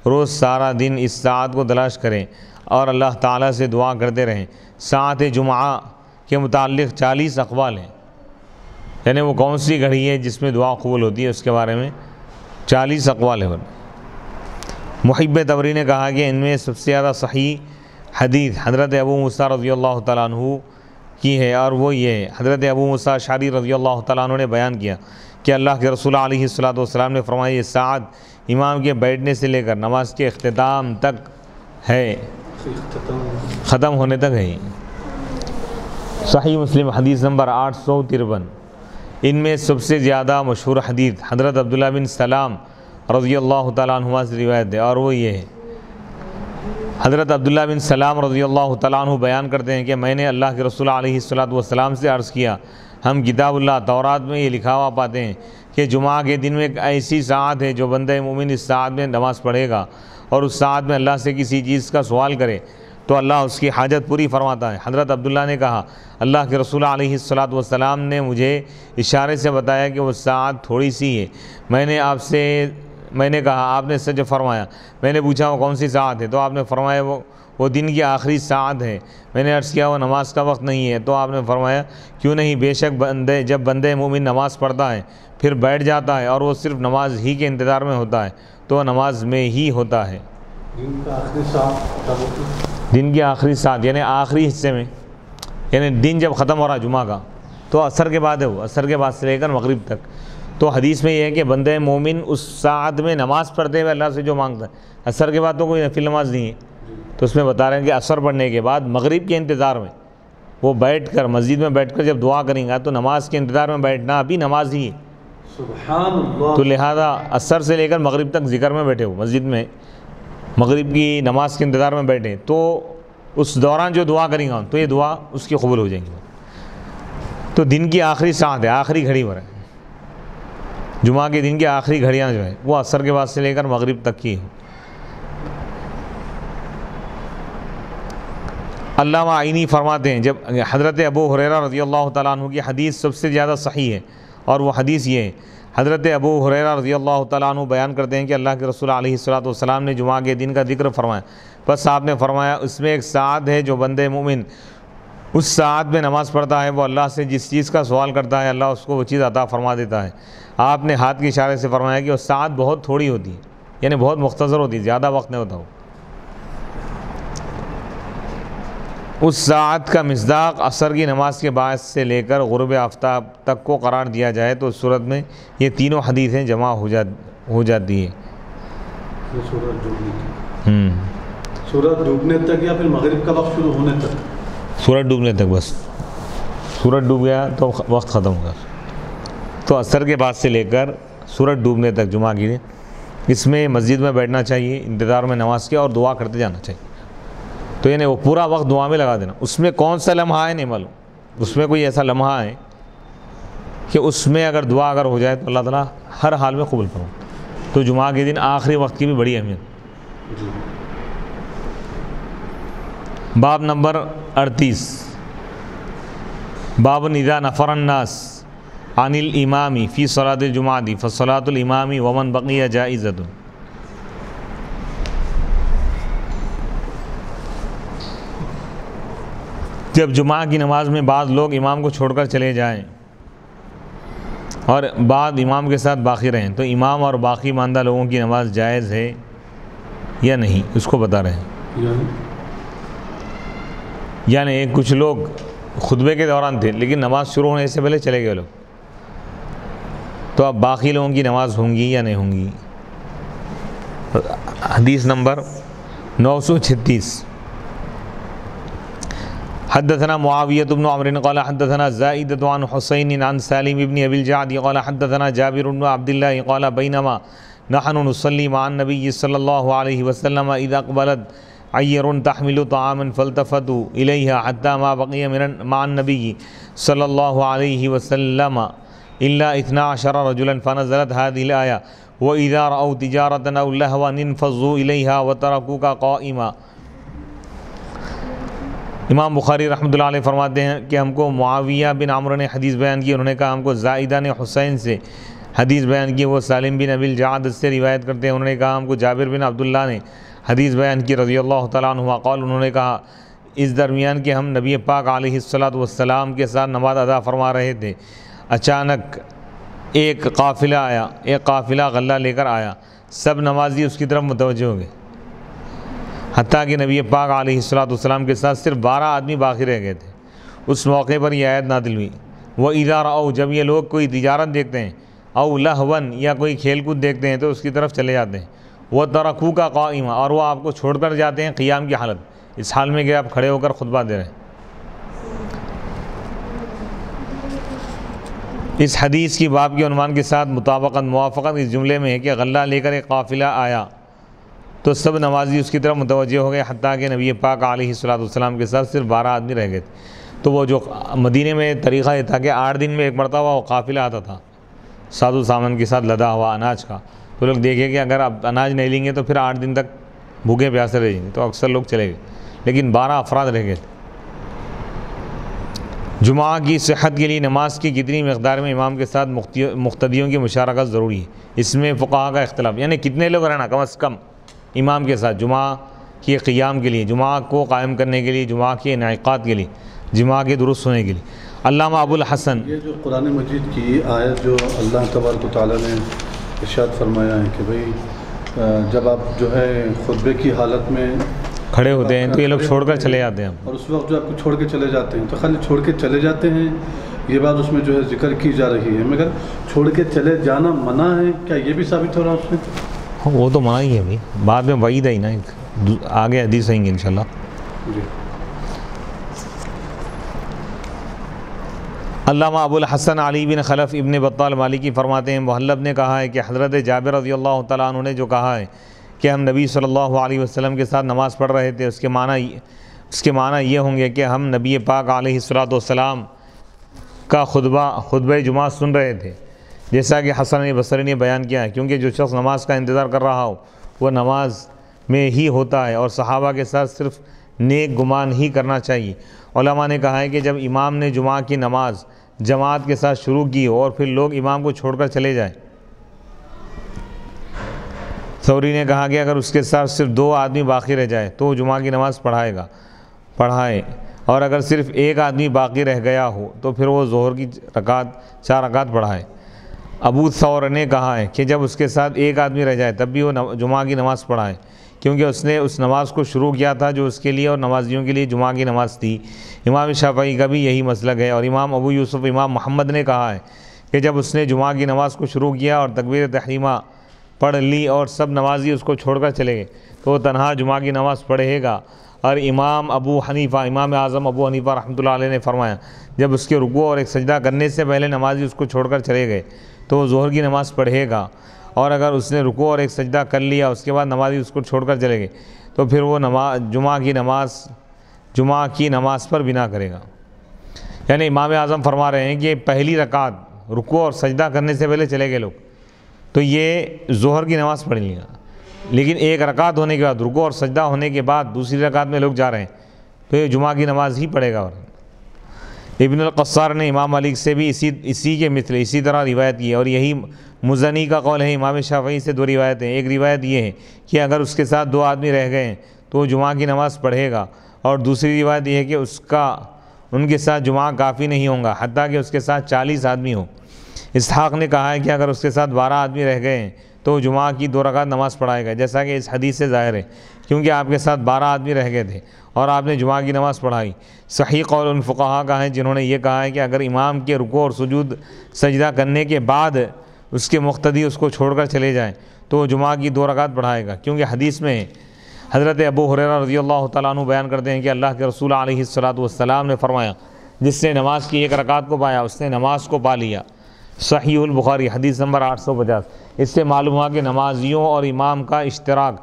[SPEAKER 1] روز سارا دن اس ساعت کو تلاش کریں اور اللہ تعالیٰ سے دعا کرتے رہیں۔ ساعت جمعہ کے متعلق 40 اقوال ہیں، یعنی وہ کون سی گھڑی ہے جس میں دعا قبول ہوتی ہے اس کے بارے میں 40 اقوال ہیں۔ محب طبری نے کہا کہ ان میں سب سے زیادہ صحیح حدیث حضرت ابو موسیٰ رضی اللہ تعالیٰ عنہ کی ہے، اور وہ یہ ہے حضرت ابو موسیٰ اشعری رضی اللہ تعالیٰ عنہ نے بیان کیا کہ اللہ کے رسول علیہ الصلوۃ نے فرمایا یہ ساعت امام کے بیٹھنے سے لے کر نماز کے اختتام تک ہے، ختم ہونے تک ہے۔ صحیح مسلم حدیث نمبر 853۔ ان میں سب سے زیادہ مشہور حدیث حضرت عبداللہ بن سلام رضی اللہ تعالیٰ عنہ سے روایت ہے، اور وہ یہ ہے حضرت عبداللہ بن سلام رضی اللہ تعالیٰ عنہ بیان کرتے ہیں کہ میں نے اللہ کے رسول علیہ الصلوۃ سے عرض کیا ہم کتاب اللہ تورات میں یہ لکھا ہوا پاتے ہیں کہ جمعہ کے دن میں ایک ایسی ساعت ہے جو بندہ مومن اس ساعت میں نماز پڑھے گا اور اس ساعت میں اللہ سے کسی چیز کا سوال کرے تو اللہ اس کی حاجت پوری فرماتا ہے۔ حضرت عبداللہ نے کہا اللہ کے رسول علیہ الصلوۃ نے مجھے اشارے سے بتایا کہ وہ ساعت تھوڑی سی ہے۔ میں نے کہا آپ نے سچ فرمایا۔ میں نے پوچھا وہ کون سی ساعت ہے؟ تو آپ نے فرمایا وہ دن کی آخری ساعت ہے۔ میں نے عرض کیا وہ نماز کا وقت نہیں ہے؟ تو آپ نے فرمایا کیوں نہیں، بے شک جب بندے مومن نماز پڑھتا ہے پھر بیٹھ جاتا ہے اور وہ صرف نماز ہی کے انتظار میں ہوتا ہے تو وہ نماز میں ہی ہوتا ہے۔ دن کی آخری ساعت یعنی آخری حصے میں، یعنی دن جب ختم ہو رہا جمعہ کا تو عصر کے بعد ہے، وہ عصر کے بعد سے لے کر مغرب تک۔ تو حدیث میں یہ ہے کہ بندہ مومن اس ساعت میں نماز پڑھتے ہوئے اللہ سے جو مانگتا ہے، عصر کے بعد تو کوئی نفل نماز نہیں ہے، تو اس میں بتا رہے ہیں کہ عصر پڑھنے کے بعد مغرب کے انتظار میں وہ بیٹھ کر مسجد میں بیٹھ کر جب دعا کریں گا تو نماز کے انتظار میں بیٹھنا بھی نماز ہی ہے۔
[SPEAKER 2] سبحان اللہ۔
[SPEAKER 1] تو لہذا عصر سے لے کر مغرب تک ذکر میں بیٹھے ہو، مسجد میں مغرب کی نماز کے انتظار میں بیٹھے تو اس دوران جو دعا کریں گا تو یہ دعا اس کی قبول ہو جائیں گی۔ تو دن کی آخری ساعت ہے، آخری گھڑی پر ہے، جمعہ کے دن کی آخری گھڑیاں جو ہے وہ عصر کے بعد سے لے کر مغرب تک کی ہے۔ علامہ عینی فرماتے ہیں جب حضرت ابو ہریرہ رضی اللہ تعالیٰ عنہ کی حدیث سب سے زیادہ صحیح ہے، اور وہ حدیث یہ ہے حضرت ابو ہریرہ رضی اللہ تعالیٰ عنہ بیان کرتے ہیں کہ اللہ کے رسول علیہ الصلوۃ نے جمعہ کے دن کا ذکر فرمایا، بس آپ نے فرمایا اس میں ایک ساعت ہے جو بندے مومن اس ساعت میں نماز پڑھتا ہے وہ اللہ سے جس چیز کا سوال کرتا ہے اللہ اس کو وہ چیز عطا فرما دیتا ہے۔ آپ نے ہاتھ کے اشارے سے فرمایا کہ وہ ساعت بہت تھوڑی ہوتی ہے، یعنی بہت مختصر ہوتی ہے، زیادہ وقت نہیں ہوتا وہ۔ اس ساعت کا مصداق عصر کی نماز کے بعد سے لے کر غروب آفتاب تک کو قرار دیا جائے تو اس صورت میں یہ تینوں حدیثیں جمع ہو جاتی ہیں۔
[SPEAKER 2] سورج ڈوبنے تک یا پھر مغرب کا وقت شروع ہونے تک؟
[SPEAKER 1] سورج ڈوبنے تک، بس سورج ڈوب گیا تو وقت ختم ہوگا۔ تو عصر کے بعد سے لے کر سورج ڈوبنے تک جمعہ کی اس میں مسجد میں بیٹھنا چاہیے انتظار میں نماز کے، اور دعا کرتے جانا چاہیے۔ تو یعنی وہ پورا وقت دعا میں لگا دینا۔ اس میں کون سا لمحہ ہے نہیں معلوم، اس میں کوئی ایسا لمحہ ہے کہ اس میں اگر دعا اگر ہو جائے تو اللہ تعالیٰ ہر حال میں قبول فرمائے۔ تو جمعہ کے دن آخری وقت کی بھی بڑی اہمیت۔ باب نمبر 38، باب اذا نفر الناس عن الامام فی صلاۃ الجمعہ فصلاۃ الامام ومن بقی جائزۃ۔ جب جمعہ کی نماز میں بعض لوگ امام کو چھوڑ کر چلے جائیں اور بعد امام کے ساتھ باقی رہیں تو امام اور باقی ماندہ لوگوں کی نماز جائز ہے یا نہیں، اس کو بتا رہے ہیں۔ یعنی کچھ لوگ خطبے کے دوران تھے لیکن نماز شروع ہونے سے پہلے چلے گئے لوگ، تو اب باقی لوگوں کی نماز ہوں گی یا نہیں ہوں گی؟ حدیث نمبر 936 حدثنا معاویہ بن عمرو قال حدثنا زائدة عن حسین عن سالم بن ابی الجعد قال حدثنا جابر بن عبد الله قال بينما نحن نصلي مع النبي صلى الله عليه وسلم اذا اقبلت عير تحمل طعاما فالتفتوا اليها حتى ما بقي مع النبي صلى الله عليه وسلم الا 12 رجلا فنزلت هذه الايه واذا راوا تجاره او لهوا انفضوا اليها وتركوك قائما۔ امام بخاری رحمۃ اللہ علیہ فرماتے ہیں کہ ہم کو معاویہ بن عمرو نے حدیث بیان کی، انہوں نے کہا ہم کو زائدہ نے حسین سے حدیث بیان کی، وہ سالم بن ابی الجعد سے روایت کرتے ہیں، انہوں نے کہا ہم کو جابر بن عبداللہ نے حدیث بیان کی رضی اللہ تعالیٰ عنہ قال، انہوں نے کہا اس درمیان کہ ہم نبی پاک علیہ الصلاۃ والسلام کے ساتھ نماز ادا فرما رہے تھے، اچانک ایک قافلہ آیا، ایک قافلہ غلہ لے کر آیا، سب نمازی اس کی طرف متوجہ ہو گئے، حتیٰ کہ نبی پاک علیہ الصلاۃ والسلام کے ساتھ صرف 12 آدمی باقی رہ گئے تھے۔ اس موقع پر یہ آیت نازل ہوئی، وَإِذَا رَأَوْا، جب یہ لوگ کوئی تجارت دیکھتے ہیں، او لہون یا کوئی کھیل کود دیکھتے ہیں تو اس کی طرف چلے جاتے ہیں، وَتَرَكُوكَ قَائِمًا، اور وہ آپ کو چھوڑ کر جاتے ہیں قیام کی حالت، اس حال میں کہ آپ کھڑے ہو کر خطبہ دے رہے ہیں۔ اس حدیث کی باب کے عنوان کے ساتھ موافقت اس جملے میں ہے کہ غلہ لے کر ایک قافلہ آیا تو سب نمازی اس کی طرف متوجہ ہو گئے، حتیٰ کہ نبی پاک علیہ الصلاۃ والسلام کے ساتھ صرف 12 آدمی رہ گئے تھے۔ تو وہ جو مدینے میں طریقہ یہ تھا کہ 8 دن میں ایک مرتبہ وہ قافلہ آتا تھا ساز و سامان کے ساتھ لدا ہوا اناج کا، تو لوگ دیکھیں کہ اگر آپ اناج نہیں لیں گے تو پھر 8 دن تک بھوکے پیاسے رہیں گے، تو اکثر لوگ چلے گئے، لیکن 12 افراد رہ گئے تھے۔ جمعہ کی صحت کے لیے نماز کی کتنی مقدار میں امام کے ساتھ مقتدیوں کی مشارکت ضروری ہے، اس میں فقہا کا اختلاف، یعنی کتنے لوگ رہنا کم از کم امام کے ساتھ جمعہ کے قیام کے لیے، جمعہ کو قائم کرنے کے لیے، جمعہ کے انعقاد کے لیے، جمعہ کے درست ہونے کے لیے۔ علامہ ابو الحسن،
[SPEAKER 2] یہ جو قرآن مجید کی آیت جو اللہ تبارک و تعالیٰ نے ارشاد فرمایا ہے کہ بھئی جب آپ جو ہے خطبے کی حالت میں
[SPEAKER 1] کھڑے ہوتے ہیں تو یہ لوگ چھوڑ کر چلے جاتے ہیں،
[SPEAKER 2] اور اس وقت جو آپ کو چھوڑ کے چلے جاتے ہیں، تو خالی چھوڑ کے چلے جاتے ہیں، یہ بات اس میں جو ہے ذکر کی جا رہی ہے، مگر چھوڑ کے چلے جانا منع ہے، کیا یہ بھی ثابت ہو رہا اس میں؟
[SPEAKER 1] وہ تو منع ہی ہے بھائی، بعد میں وعید ہے نا، آگے حدیث آئیں گے انشاءاللہ۔
[SPEAKER 2] جی۔
[SPEAKER 1] علامہ ابو الحسن علی بن خلف ابن بطال مالکی فرماتے ہیں محلب نے کہا ہے کہ حضرت جابر رضی اللہ تعالیٰ عنہ نے جو کہا ہے کہ ہم نبی صلی اللہ علیہ وسلم کے ساتھ نماز پڑھ رہے تھے، اس کے معنی یہ ہوں گے کہ ہم نبی پاک علیہ الصلاۃ والسلام کا خطبہ جمعہ سن رہے تھے، جیسا کہ حسن بصری نے بیان کیا ہے، کیونکہ جو شخص نماز کا انتظار کر رہا ہو وہ نماز میں ہی ہوتا ہے، اور صحابہ کے ساتھ صرف نیک گمان ہی کرنا چاہیے۔ علماء نے کہا ہے کہ جب امام نے جمعہ کی نماز جماعت کے ساتھ شروع کی اور پھر لوگ امام کو چھوڑ کر چلے جائیں، ثوری نے کہا کہ اگر اس کے ساتھ صرف 2 آدمی باقی رہ جائے تو وہ جمعہ کی نماز پڑھائے، اور اگر صرف 1 آدمی باقی رہ گیا ہو تو پھر وہ ظہر کی 4 رکعت پڑھائے۔ ابو ثور نے کہا ہے کہ جب اس کے ساتھ 1 آدمی رہ جائے تب بھی وہ جمعہ کی نماز پڑھائے، کیونکہ اس نے اس نماز کو شروع کیا تھا جو اس کے لیے اور نمازیوں کے لیے جمعہ کی نماز تھی۔ امام شافعی کا بھی یہی مسلک ہے، اور امام ابو یوسف امام محمد نے کہا ہے کہ جب اس نے جمعہ کی نماز کو شروع کیا اور تکبیر تحریمہ پڑھ لی اور سب نمازی اس کو چھوڑ کر چلے گئے تو وہ تنہا جمعہ کی نماز پڑھے گا۔ اور امام اعظم ابو حنیفہ رحمۃ اللہ علیہ نے فرمایا جب اس کے رکوع اور ایک سجدہ کرنے سے پہلے نمازی اس کو چھوڑ کر چلے گئے تو وہ ظہر کی نماز پڑھے گا، اور اگر اس نے رکوع اور ایک سجدہ کر لیا اس کے بعد نمازی اس کو چھوڑ کر چلے گئے تو پھر وہ جمعہ کی نماز پر بنا کرے گا۔ یعنی امام اعظم فرما رہے ہیں کہ پہلی رکعت رکوع اور سجدہ کرنے سے پہلے چلے گئے لوگ تو یہ ظہر کی نماز پڑھ لیں گا، لیکن 1 رکعت ہونے کے بعد رکوع اور سجدہ ہونے کے بعد دوسری رکعت میں لوگ جا رہے ہیں تو یہ جمعہ کی نماز ہی پڑھے گا۔ ابن القصار نے امام مالک سے بھی اسی طرح روایت کی ہے، اور یہی مزنی کا قول ہے۔ امام شافعی سے 2 روایتیں، ایک روایت یہ ہے کہ اگر اس کے ساتھ 2 آدمی رہ گئے ہیں تو وہ جمعہ کی نماز پڑھے گا، اور دوسری روایت یہ ہے کہ ان کے ساتھ جمعہ کافی نہیں ہوں گا حتیٰ کہ اس کے ساتھ 40 آدمی ہوں۔ اسحاق نے کہا ہے کہ اگر اس کے ساتھ 12 آدمی رہ گئے ہیں تو جمعہ کی 2 رکعت نماز پڑھائے گا، جیسا کہ اس حدیث سے ظاہر ہے، کیونکہ آپ کے ساتھ 12 آدمی رہ گئے تھے اور آپ نے جمعہ کی نماز پڑھائی۔ صحیح قول ان فقہا کا ہے جنہوں نے یہ کہا ہے کہ اگر امام کے رکوع اور سجود سجدہ کرنے کے بعد اس کے مقتدی اس کو چھوڑ کر چلے جائیں تو وہ جمعہ کی 2 رکعت پڑھائے گا، کیونکہ حدیث میں حضرت ابو ہریرہ رضی اللہ تعالیٰ عنہ بیان کرتے ہیں کہ اللہ کے رسول علیہ الصلوۃ والسلام نے فرمایا جس نے نماز کی 1 رکعت کو پایا اس نے نماز کو پا لیا۔ صحیح البخاری حدیث نمبر 850۔ اس سے معلوم ہوا کہ نمازیوں اور امام کا اشتراک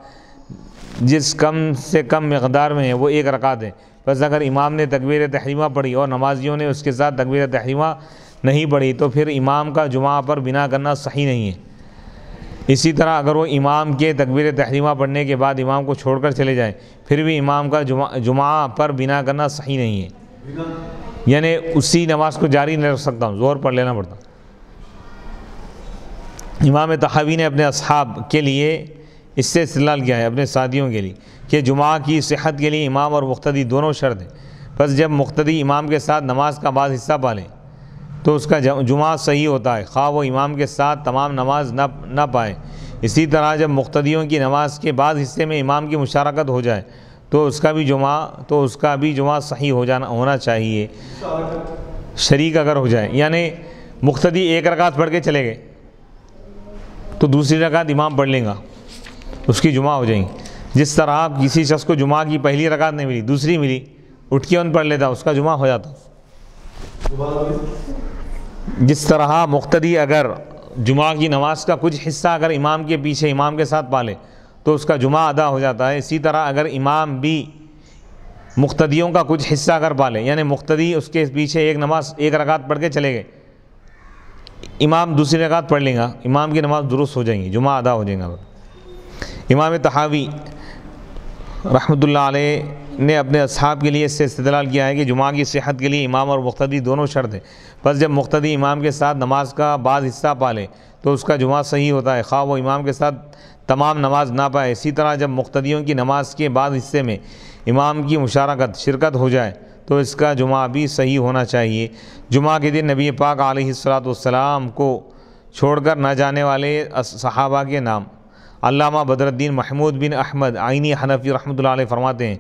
[SPEAKER 1] جس کم سے کم مقدار میں ہے وہ 1 رکعت ہے۔ بس اگر امام نے تکبیر تحریمہ پڑھی اور نمازیوں نے اس کے ساتھ تکبیر تحریمہ نہیں پڑھی تو پھر امام کا جمعہ پر بنا کرنا صحیح نہیں ہے۔ اسی طرح اگر وہ امام کے تکبیر تحریمہ پڑھنے کے بعد امام کو چھوڑ کر چلے جائیں پھر بھی امام کا جمعہ پر بنا کرنا صحیح نہیں ہے، یعنی اسی نماز کو جاری نہیں رکھ سکتا ہوں، ظہر پڑھ لینا پڑتا۔ امام طحاوی نے اپنے اصحاب کے لیے اس سے استدلال کیا ہے، اپنے ساتھیوں کے لیے، کہ جمعہ کی صحت کے لیے امام اور مقتدی دونوں شرط ہیں۔ بس جب مقتدی امام کے ساتھ نماز کا بعض حصہ پا لیں تو اس کا جمعہ صحیح ہوتا ہے، خواہ وہ امام کے ساتھ تمام نماز نہ پائے۔ اسی طرح جب مقتدیوں کی نماز کے بعض حصے میں امام کی مشارکت ہو جائے تو اس کا بھی جمعہ صحیح ہونا چاہیے، شریک اگر ہو جائے، یعنی مقتدی 1 رکعت پڑھ کے چلے گئے تو دوسری رکعت امام پڑھ لیں گا، اس کی جمعہ ہو جائیں گی۔ جس طرح کسی شخص کو جمعہ کی پہلی رکعت نہیں ملی، دوسری ملی، اٹھ کے ان پڑھ لیتا، اس کا جمعہ ہو جاتا۔ جس طرح مقتدی اگر جمعہ کی نماز کا کچھ حصہ اگر امام کے پیچھے امام کے ساتھ پالے تو اس کا جمعہ ادا ہو جاتا ہے۔ اسی طرح اگر امام بھی مقتدیوں کا کچھ حصہ اگر پالے، یعنی مقتدی اس کے پیچھے 1 رکعت پڑھ کے چلے گئے، امام دوسری رکعت پڑھ لیں گا، امام کی نماز درست ہو جائیں گی، جمعہ ادا ہو جائے گا۔ امام طحاوی رحمۃ اللہ علیہ نے اپنے اصحاب کے لیے اس سے استدلال کیا ہے کہ جمعہ کی صحت کے لیے امام اور مقتدی دونوں شرط ہیں۔ بس جب مقتدی امام کے ساتھ نماز کا بعض حصہ پالے تو اس کا جمعہ صحیح ہوتا ہے، خواہ وہ امام کے ساتھ تمام نماز نہ پائے۔ اسی طرح جب مقتدیوں کی نماز کے بعض حصے میں امام کی شرکت ہو جائے تو اس کا جمعہ بھی صحیح ہونا چاہیے۔ جمعہ کے دن نبی پاک علیہ الصلوۃ والسلام کو چھوڑ کر نہ جانے والے صحابہ کے نام علامہ بدر الدین محمود بن احمد عینی حنفی رحمۃ اللہ علیہ فرماتے ہیں،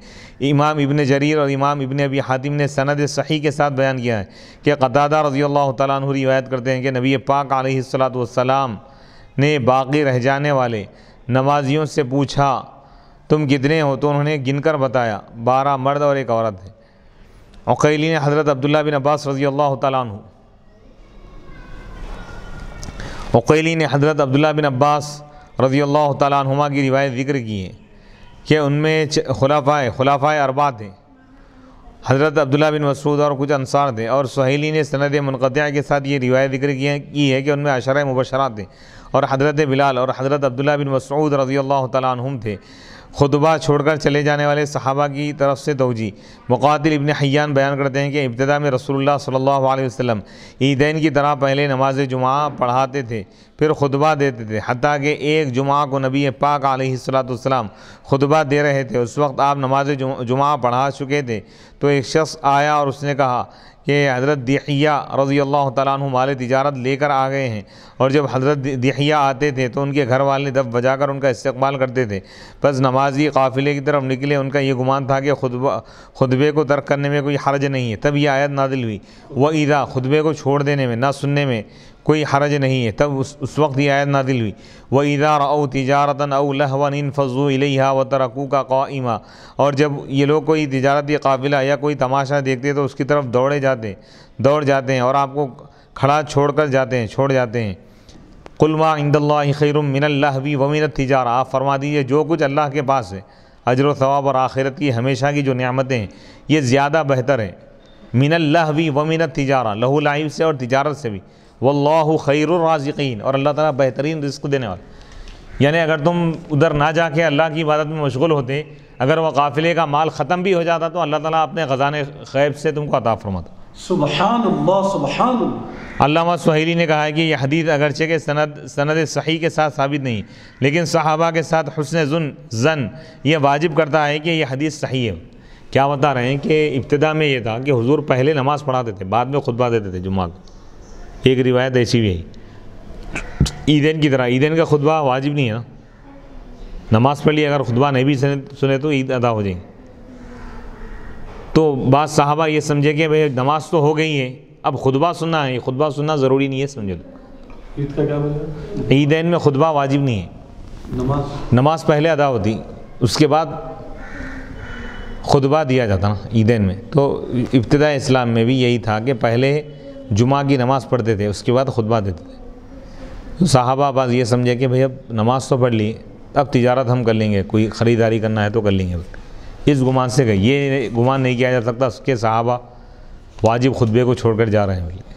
[SPEAKER 1] امام ابن جریر اور امام ابن ابی حاتم نے سند صحیح کے ساتھ بیان کیا ہے کہ قتادہ رضی اللہ تعالیٰ عنہ روایت کرتے ہیں کہ نبی پاک علیہ الصلوۃ والسلام نے باقی رہ جانے والے نمازیوں سے پوچھا تم کتنے ہو؟ تو انہوں نے گن کر بتایا 12 مرد اور 1 عورت ہے۔ عقیلی نے حضرت عبداللہ بن عباس رضی اللہ تعالیٰ عنہ رضی اللہ تعالیٰ عنہما کی روایت ذکر کی ہے کہ ان میں خلفائے 4 تھے، حضرت عبداللہ بن مسعود اور کچھ انصار تھے، اور سہیلی نے سند منقطع کے ساتھ یہ روایت ذکر کی ہے کہ ان میں 10 مبشرات تھے اور حضرت بلال اور حضرت عبداللہ بن مسعود رضی اللہ تعالیٰ عنہم تھے۔ خطبہ چھوڑ کر چلے جانے والے صحابہ کی طرف سے توجیہ، مقاتل ابن حیان بیان کرتے ہیں کہ ابتدا میں رسول اللہ صلی اللہ علیہ وسلم عیدین کی طرح پہلے نماز جمعہ پڑھاتے تھے پھر خطبہ دیتے تھے، حتیٰ کہ ایک جمعہ کو نبی پاک علیہ الصلوۃ والسلام خطبہ دے رہے تھے، اس وقت آپ نماز جمعہ پڑھا چکے تھے تو ایک شخص آیا اور اس نے کہا کہ حضرت دحیہ رضی اللہ تعالیٰ عنہ مال تجارت لے کر آ گئے ہیں، اور جب حضرت دحیہ آتے تھے تو ان کے گھر والے دف بجا کر ان کا استقبال کرتے تھے۔ بس نمازی قافلے کی طرف نکلے، ان کا یہ گمان تھا کہ خطبے کو ترک کرنے میں کوئی حرج نہیں ہے، تب یہ آیت نازل ہوئی وَإِذَا خطبے کو چھوڑ دینے میں، نہ سننے میں کوئی حرج نہیں ہے، تب اس وقت یہ آیت نازل ہوئی وَإِذَا رَأَوْا تِجَارَةً أَوْ لَهْوًا انفَضُّوا إِلَيْهَا وَتَرَكُوكَ قَائِمًا، اور جب یہ لوگ کوئی تجارتی قافلہ یا کوئی تماشا دیکھتے تو اس کی طرف دوڑ جاتے ہیں اور آپ کو کھڑا چھوڑ جاتے ہیں۔ قُلْ مَا عِندَ اللَّهِ خَيْرٌ مِّنَ اللَّهْوِ وَمِنَ التِّجَارَةِ، آپ فرما دیجئے جو کچھ اللہ کے پاس ہے، اجر و ثواب اور آخرت کی ہمیشہ کی جو نعمتیں ہیں یہ زیادہ بہتر ہیں، من اللہو ومن التجارہ، لہو لعب سے اور تجارت سے بھی، واللہ خیر الرازقین، اور اللہ تعالیٰ بہترین رزق دینے والا۔ یعنی اگر تم ادھر نہ جا کے اللہ کی عبادت میں مشغول ہوتے، اگر وہ قافلے کا مال ختم بھی ہو جاتا تو اللہ تعالیٰ اپنے خزانے غیب سے تم کو عطا فرماتا۔
[SPEAKER 2] سبحان اللہ سبحان اللہ۔
[SPEAKER 1] علامہ سہیلی نے کہا ہے کہ یہ حدیث اگرچہ کہ سند صحیح کے ساتھ ثابت نہیں، لیکن صحابہ کے ساتھ حسن ظن یہ واجب کرتا ہے کہ یہ حدیث صحیح ہے، کیا بتا رہے ہیں کہ ابتدا میں یہ تھا کہ حضور پہلے نماز پڑھاتے تھے، بعد میں خطبہ دیتے تھے جمعہ کو۔ ایک روایت ایسی بھی ہے عیدین کی طرح، عیدین کا خطبہ واجب نہیں ہے نا، نماز پڑھ لی اگر خطبہ نہیں بھی سنے تو عید ادا ہو جائیں گی۔ تو بعض صحابہ یہ سمجھے کہ بھئی نماز تو ہو گئی ہے، اب خطبہ سننا ہے، خطبہ سننا ضروری نہیں ہے، سمجھے تو
[SPEAKER 2] عید کا کیا وجہ؟
[SPEAKER 1] عیدین میں خطبہ واجب نہیں ہے، نماز پہلے ادا ہوتی، اس کے بعد خطبہ دیا جاتا نا عیدین میں۔ تو ابتدا اسلام میں بھی یہی تھا کہ پہلے جمعہ کی نماز پڑھتے تھے، اس کے بعد خطبہ دیتے تھے۔ تو صحابہ بعض یہ سمجھے کہ بھئی اب نماز تو پڑھ لی، اب تجارت ہم کر لیں گے، کوئی خریداری کرنا ہے تو کر لیں گے، اس گمان سے گئے۔ یہ گمان نہیں کیا جا سکتا اس کے صحابہ واجب خطبے کو چھوڑ کر جا رہے ہیں۔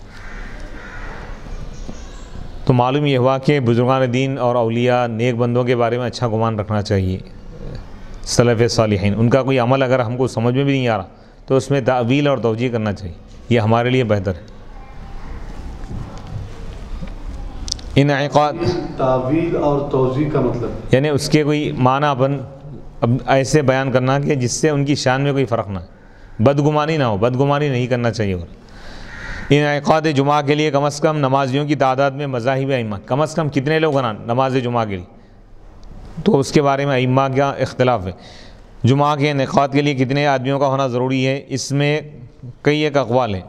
[SPEAKER 1] تو معلوم یہ ہوا کہ بزرگان دین اور اولیاء نیک بندوں کے بارے میں اچھا گمان رکھنا چاہیے، سلف صالحین، ان کا کوئی عمل اگر ہم کو سمجھ میں بھی نہیں آ رہا تو اس میں تعویل اور توجیہ کرنا چاہیے، یہ ہمارے لیے بہتر ہے۔ انعقاد
[SPEAKER 2] تعویل اور توضیح کا مطلب
[SPEAKER 1] یعنی اس کے کوئی معنی اب ایسے بیان کرنا کہ جس سے ان کی شان میں کوئی فرق نہ ہے، بدگمانی نہ ہو، بدگمانی نہیں کرنا چاہیے۔ اور انعقاد جمعہ کے لیے کم از کم نمازیوں کی تعداد میں مذاہب ائمہ، کم از کم کتنے لوگ آنا نماز جمعہ کے لیے، تو اس کے بارے میں ائمہ کا اختلاف ہے۔ جمعہ کے انعقاد کے لیے کتنے آدمیوں کا ہونا ضروری ہے، اس میں کئی ایک اقوال ہیں۔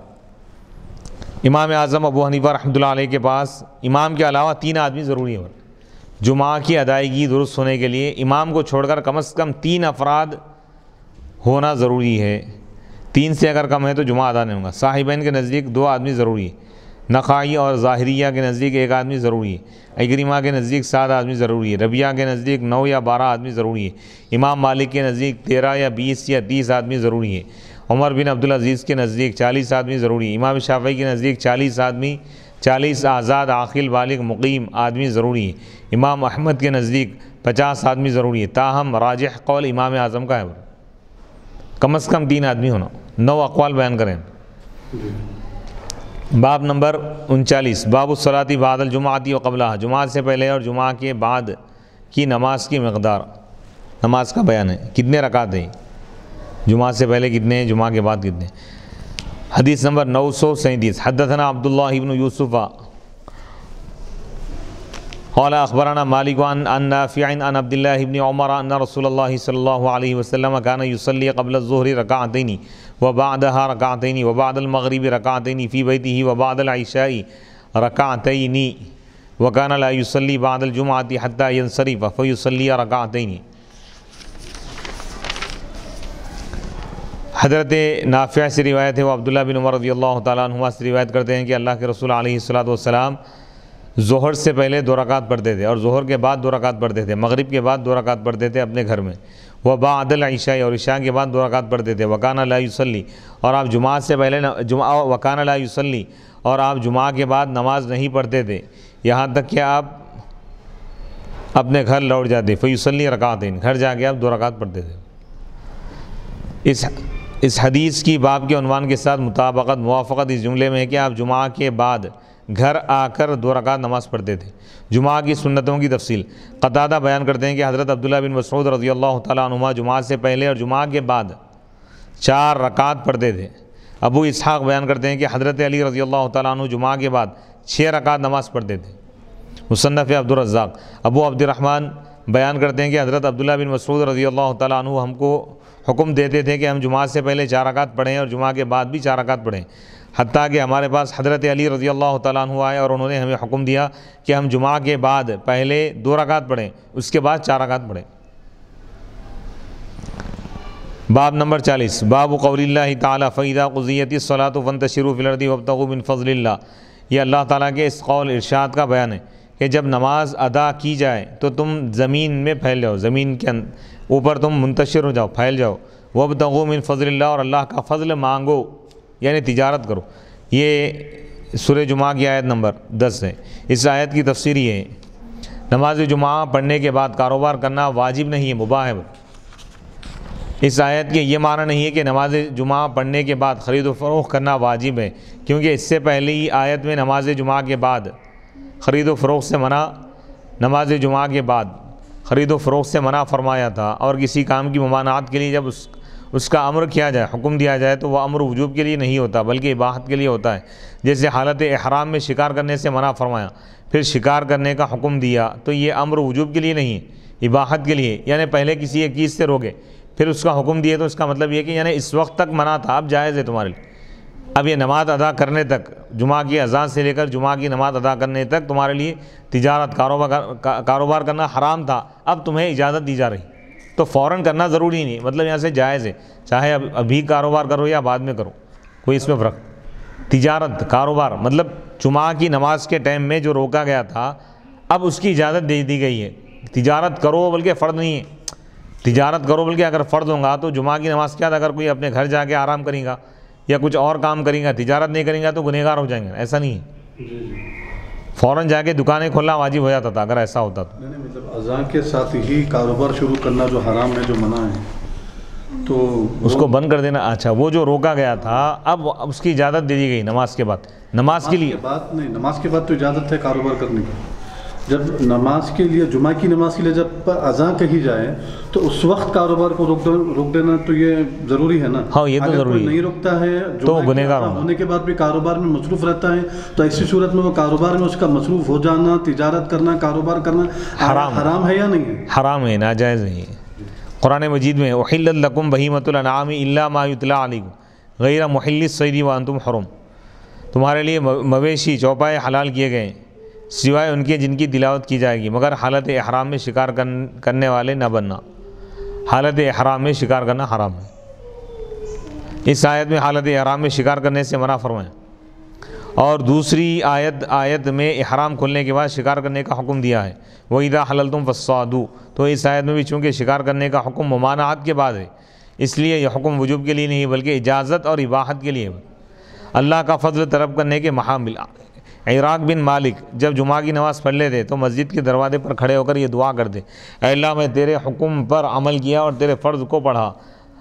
[SPEAKER 1] امام اعظم ابو حنیفہ رحمۃ اللہ علیہ کے پاس امام کے علاوہ 3 آدمی ضروری ہے، جمعہ کی ادائیگی درست ہونے کے لیے امام کو چھوڑ کر کم از کم 3 افراد ہونا ضروری ہے، 3 سے اگر کم ہے تو جمعہ ادا نہیں ہوگا۔ صاحبین کے نزدیک 2 آدمی ضروری ہے، نخائی اور ظاہریہ کے نزدیک 1 آدمی ضروری ہے، اکرمہ کے نزدیک 7 آدمی ضروری ہے، ربیہ کے نزدیک 9 یا 12 آدمی ضروری ہے، امام مالک کے نزدیک 13 یا 20 یا 30 آدمی ضروری ہے، عمر بن عبدالعزیز کے نزدیک 40 آدمی ضروری ہے، امام شافعی کے نزدیک 40 آدمی، 40 آزاد عاقل بالغ مقیم آدمی ضروری ہے، امام احمد کے نزدیک 50 آدمی ضروری ہے۔ تاہم راجح قول امام اعظم کا ہے، کم از کم 3 آدمی ہونا۔ 9 اقوال بیان کریں۔ باب نمبر 39، باب الصلاۃ بعد الجمعۃ و قبلہ، جمعہ سے پہلے اور جمعہ کے بعد کی نماز کی مقدار، نماز کا بیان ہے، کتنے رکعت ہیں، جمعہ سے پہلے کتنے ہیں، جمعہ کے بعد کتنے۔ حدیث نمبر 937، حدثنا عبداللہ ابن یوسف قال اخبرنا مالک عن نافع عن عبد الله بن عمر ان رسول الله صلى الله عليه وسلم كان يصلي قبل الظهر ركعتين وبعدها ركعتين وبعد المغرب ركعتين في بيته وبعد العشاء ركعتين وكان لا يصلي بعد الجمعة حتى ينصرف فيصلي ركعتين۔ حضرت نافع سے روایت ہے، وہ عبداللہ بن عمر رضی اللہ تعالیٰ عنہما سے روایت کرتے ہیں کہ اللہ کے رسول علیہ الصلوۃ والسلام ظہر سے پہلے 2 رکعت پڑھتے تھے اور ظہر کے بعد 2 رکعت پڑھتے تھے، مغرب کے بعد 2 رکعت پڑھتے تھے اپنے گھر میں، وہ بعد العشاء اور عشاء کے بعد 2 رکعت پڑھتے تھے، وکانا لا یصلی، اور آپ جمعہ سے پہلے وکانا لا یصلی، اور آپ جمعہ کے بعد نماز نہیں پڑھتے تھے یہاں تک کہ آپ اپنے گھر لوٹ جاتے، فیصلی رکعتین، گھر جا کے آپ 2 رکعت پڑھتے تھے۔ اس حدیث کی باب کے عنوان کے ساتھ مطابقت موافقت اس جملے میں ہے کہ آپ جمعہ کے بعد گھر آ کر 2 رکعت نماز پڑھتے تھے۔ جمعہ کی سنتوں کی تفصیل، قتادہ بیان کرتے ہیں کہ حضرت عبداللہ بن مسعود رضی اللہ تعالیٰ عنہما جمعہ سے پہلے اور جمعہ کے بعد 4 رکعت پڑھتے تھے۔ ابو اسحاق بیان کرتے ہیں کہ حضرت علی رضی اللہ تعالیٰ عنہ جمعہ کے بعد 6 رکعت نماز پڑھتے تھے۔ مصنف عبدالرزاق، ابو عبد الرحمن بیان کرتے ہیں کہ حضرت عبداللہ بن مسعود رضی اللہ تعالیٰ عنہ ہم کو حکم دیتے تھے کہ ہم جمعہ سے پہلے 4 رکعت پڑھیں اور جمعہ کے بعد بھی 4 رکعت پڑھیں، حتیٰ کہ ہمارے پاس حضرت علی رضی اللہ تعالیٰ عنہ آئے اور انہوں نے ہمیں حکم دیا کہ ہم جمعہ کے بعد پہلے 2 رکعت پڑھیں، اس کے بعد 4 رکعت پڑھیں۔ باب نمبر 40، باب قول اللہ تعالیٰ فَإِذَا قُضِيَتِ الصَّلَاةُ فَانتَشِرُوا فِي الْأَرْضِ وَابْتَغُوا مِن فَضْلِ اللَّهِ، یہ اللہ تعالیٰ کے اس قول ارشاد کا بیان ہے کہ جب نماز ادا کی جائے تو تم زمین میں پھیل جاؤ، زمین کے اوپر تم منتشر ہو جاؤ، پھیل جاؤ، وَابْتَغُوا مِن فَضْلِ اللَّهِ، اور اللہ کا فضل مانگو، یعنی تجارت کرو۔ یہ سورہ جمعہ کی آیت نمبر 10 ہے۔ اس آیت کی تفسیر یہ ہے، نماز جمعہ پڑھنے کے بعد کاروبار کرنا واجب نہیں ہے، مباح ہے۔ اس آیت کے یہ معنی نہیں ہے کہ نماز جمعہ پڑھنے کے بعد خرید و فروخت کرنا واجب ہے، کیونکہ اس سے پہلی آیت میں نماز جمعہ کے بعد خرید و فروخت سے منع، نماز جمعہ کے بعد خرید و فروخت سے منع فرمایا تھا، اور کسی کام کی ممانعت کے لیے جب اس کا امر کیا جائے، حکم دیا جائے تو وہ امر وجوب کے لیے نہیں ہوتا بلکہ اباحت کے لیے ہوتا ہے۔ جیسے حالت احرام میں شکار کرنے سے منع فرمایا، پھر شکار کرنے کا حکم دیا تو یہ امر وجوب کے لیے نہیں ہے، اباحت کے لیے، یعنی پہلے کسی ایک چیز سے روکے پھر اس کا حکم دیے تو اس کا مطلب یہ کہ یعنی اس وقت تک منع تھا، اب جائز ہے تمہارے لیے، اب یہ نماز ادا کرنے تک، جمعہ کی اذان سے لے کر جمعہ کی نماز ادا کرنے تک تمہارے لیے تجارت کاروبار کرنا حرام تھا، اب تمہیں اجازت دی جا رہی، تو فوراً کرنا ضروری نہیں، مطلب یہاں سے جائز ہے، چاہے ابھی کاروبار کرو یا بعد میں کرو، کوئی اس میں فرق۔ تجارت کاروبار مطلب جمعہ کی نماز کے ٹائم میں جو روکا گیا تھا اب اس کی اجازت دے دی گئی ہے، تجارت کرو بلکہ فرض نہیں ہے، تجارت کرو بلکہ اگر فرض ہوگا تو جمعہ کی نماز کے بعد اگر کوئی اپنے گھر جا کے آرام کرے گا یا کچھ اور کام کرے گا، تجارت نہیں کرے گا تو گنہگار ہو جائیں گے، ایسا نہیں ہے، فوراً جا کے دکانیں کھولنا واجب ہو جاتا تھا اگر ایسا ہوتا تو۔
[SPEAKER 2] نہیں مطلب اذان کے ساتھ ہی کاروبار شروع کرنا جو حرام ہے، جو منع ہے، تو
[SPEAKER 1] اس کو بند کر دینا، اچھا وہ جو روکا گیا تھا اب اس کی اجازت دے دی گئی نماز کے بعد، نماز کے لیے
[SPEAKER 2] بات نہیں، نماز کے بعد تو اجازت ہے کاروبار کرنے کی، جب نماز کے لیے جمعہ کی نماز کے لیے جب اذان کہی جائے تو اس وقت کاروبار کو روک دینا تو یہ ضروری ہے نا۔
[SPEAKER 1] ہاں یہ تو
[SPEAKER 2] اگر
[SPEAKER 1] ضروری
[SPEAKER 2] کوئی نہیں روکتا ہے
[SPEAKER 1] تو گنہگار
[SPEAKER 2] ہونے کے بعد بھی کاروبار میں مصروف رہتا ہے تو ایسی صورت میں وہ کاروبار میں اس کا مصروف ہو جانا، تجارت کرنا، کاروبار کرنا حرام ہے یا نہیں ہے؟
[SPEAKER 1] حرام ہے، ناجائز ہے۔ قرآن مجید میں احلت لکم بہیمۃ الانعام الا ما یتلی علیکم غیر محل الصید وانتم حرم، تمہارے لیے مویشی چوپائے حلال کیے گئے سوائے ان کے جن کی تلاوت کی جائے گی، مگر حالت احرام میں شکار کرنے والے نہ بننا، حالت احرام میں شکار کرنا حرام ہے۔ اس آیت میں حالت احرام میں شکار کرنے سے منع فرمایا، اور دوسری آیت میں احرام کھلنے کے بعد شکار کرنے کا حکم دیا ہے، وَإِذَا حَلَلْتُمْ فَاصْطَادُوا، تو اس آیت میں بھی چونکہ شکار کرنے کا حکم ممانعات کے بعد ہے اس لیے یہ حکم وجوب کے لیے نہیں بلکہ اجازت اور اباحت کے لیے ہے۔ اللہ کا فضل طلب کرنے کے محامل، عراق بن مالک جب جمعہ کی نماز پڑھ لیتے تو مسجد کے دروازے پر کھڑے ہو کر یہ دعا کرتے، اے اللہ میں تیرے حکم پر عمل کیا اور تیرے فرض کو پڑھا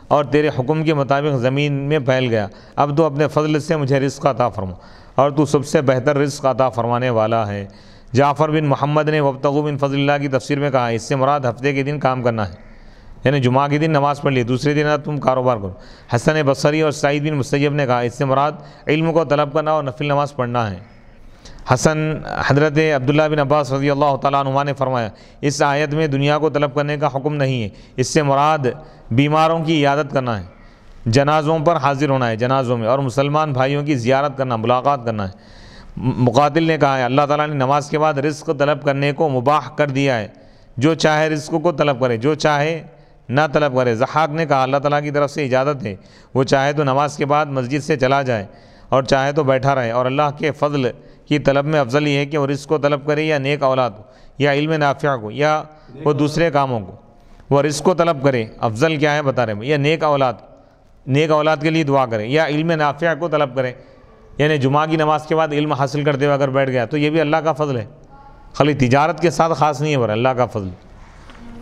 [SPEAKER 1] اور تیرے حکم کے مطابق زمین میں پھیل گیا، اب تو اپنے فضل سے مجھے رزق عطا فرما اور تو سب سے بہتر رزق عطا فرمانے والا ہے۔ جعفر بن محمد نے وابتغوا من فضل اللہ کی تفسیر میں کہا اس سے مراد ہفتے کے دن کام کرنا ہے، یعنی جمعہ کے دن نماز پڑھ لی، دوسرے دن تم کاروبار کرو۔ حسن بصری اور سعید بن مسیب نے کہا اس سے مراد علم کو طلب کرنا اور نفل نماز پڑھنا ہے۔ حضرت عبداللہ بن عباس رضی اللہ تعالیٰ عنہ نے فرمایا اس آیت میں دنیا کو طلب کرنے کا حکم نہیں ہے، اس سے مراد بیماروں کی عیادت کرنا ہے، جنازوں پر حاضر ہونا ہے، جنازوں میں، اور مسلمان بھائیوں کی زیارت کرنا، ملاقات کرنا ہے۔ مقاتل نے کہا ہے اللہ تعالیٰ نے نماز کے بعد رزق طلب کرنے کو مباح کر دیا ہے، جو چاہے رزق کو طلب کرے، جو چاہے نہ طلب کرے۔ ضحاک نے کہا اللہ تعالیٰ کی طرف سے اجازت ہے، وہ چاہے تو نماز کے بعد مسجد سے چلا جائے اور چاہے تو بیٹھا رہے، اور اللہ کے فضل کی طلب میں افضل یہ ہے کہ وہ رزق کو طلب کرے یا نیک اولاد کو یا علم نافع کو یا وہ دوسرے کاموں کو، وہ رزق کو طلب کرے، افضل کیا ہے بتا رہے ہیں، یا نیک اولاد کے لیے دعا کرے یا علم نافع کو طلب کرے، یعنی جمعہ کی نماز کے بعد علم حاصل کرتے ہوئے اگر بیٹھ گیا تو یہ بھی اللہ کا فضل ہے، خالی تجارت کے ساتھ خاص نہیں ہے، پر اللہ کا فضل۔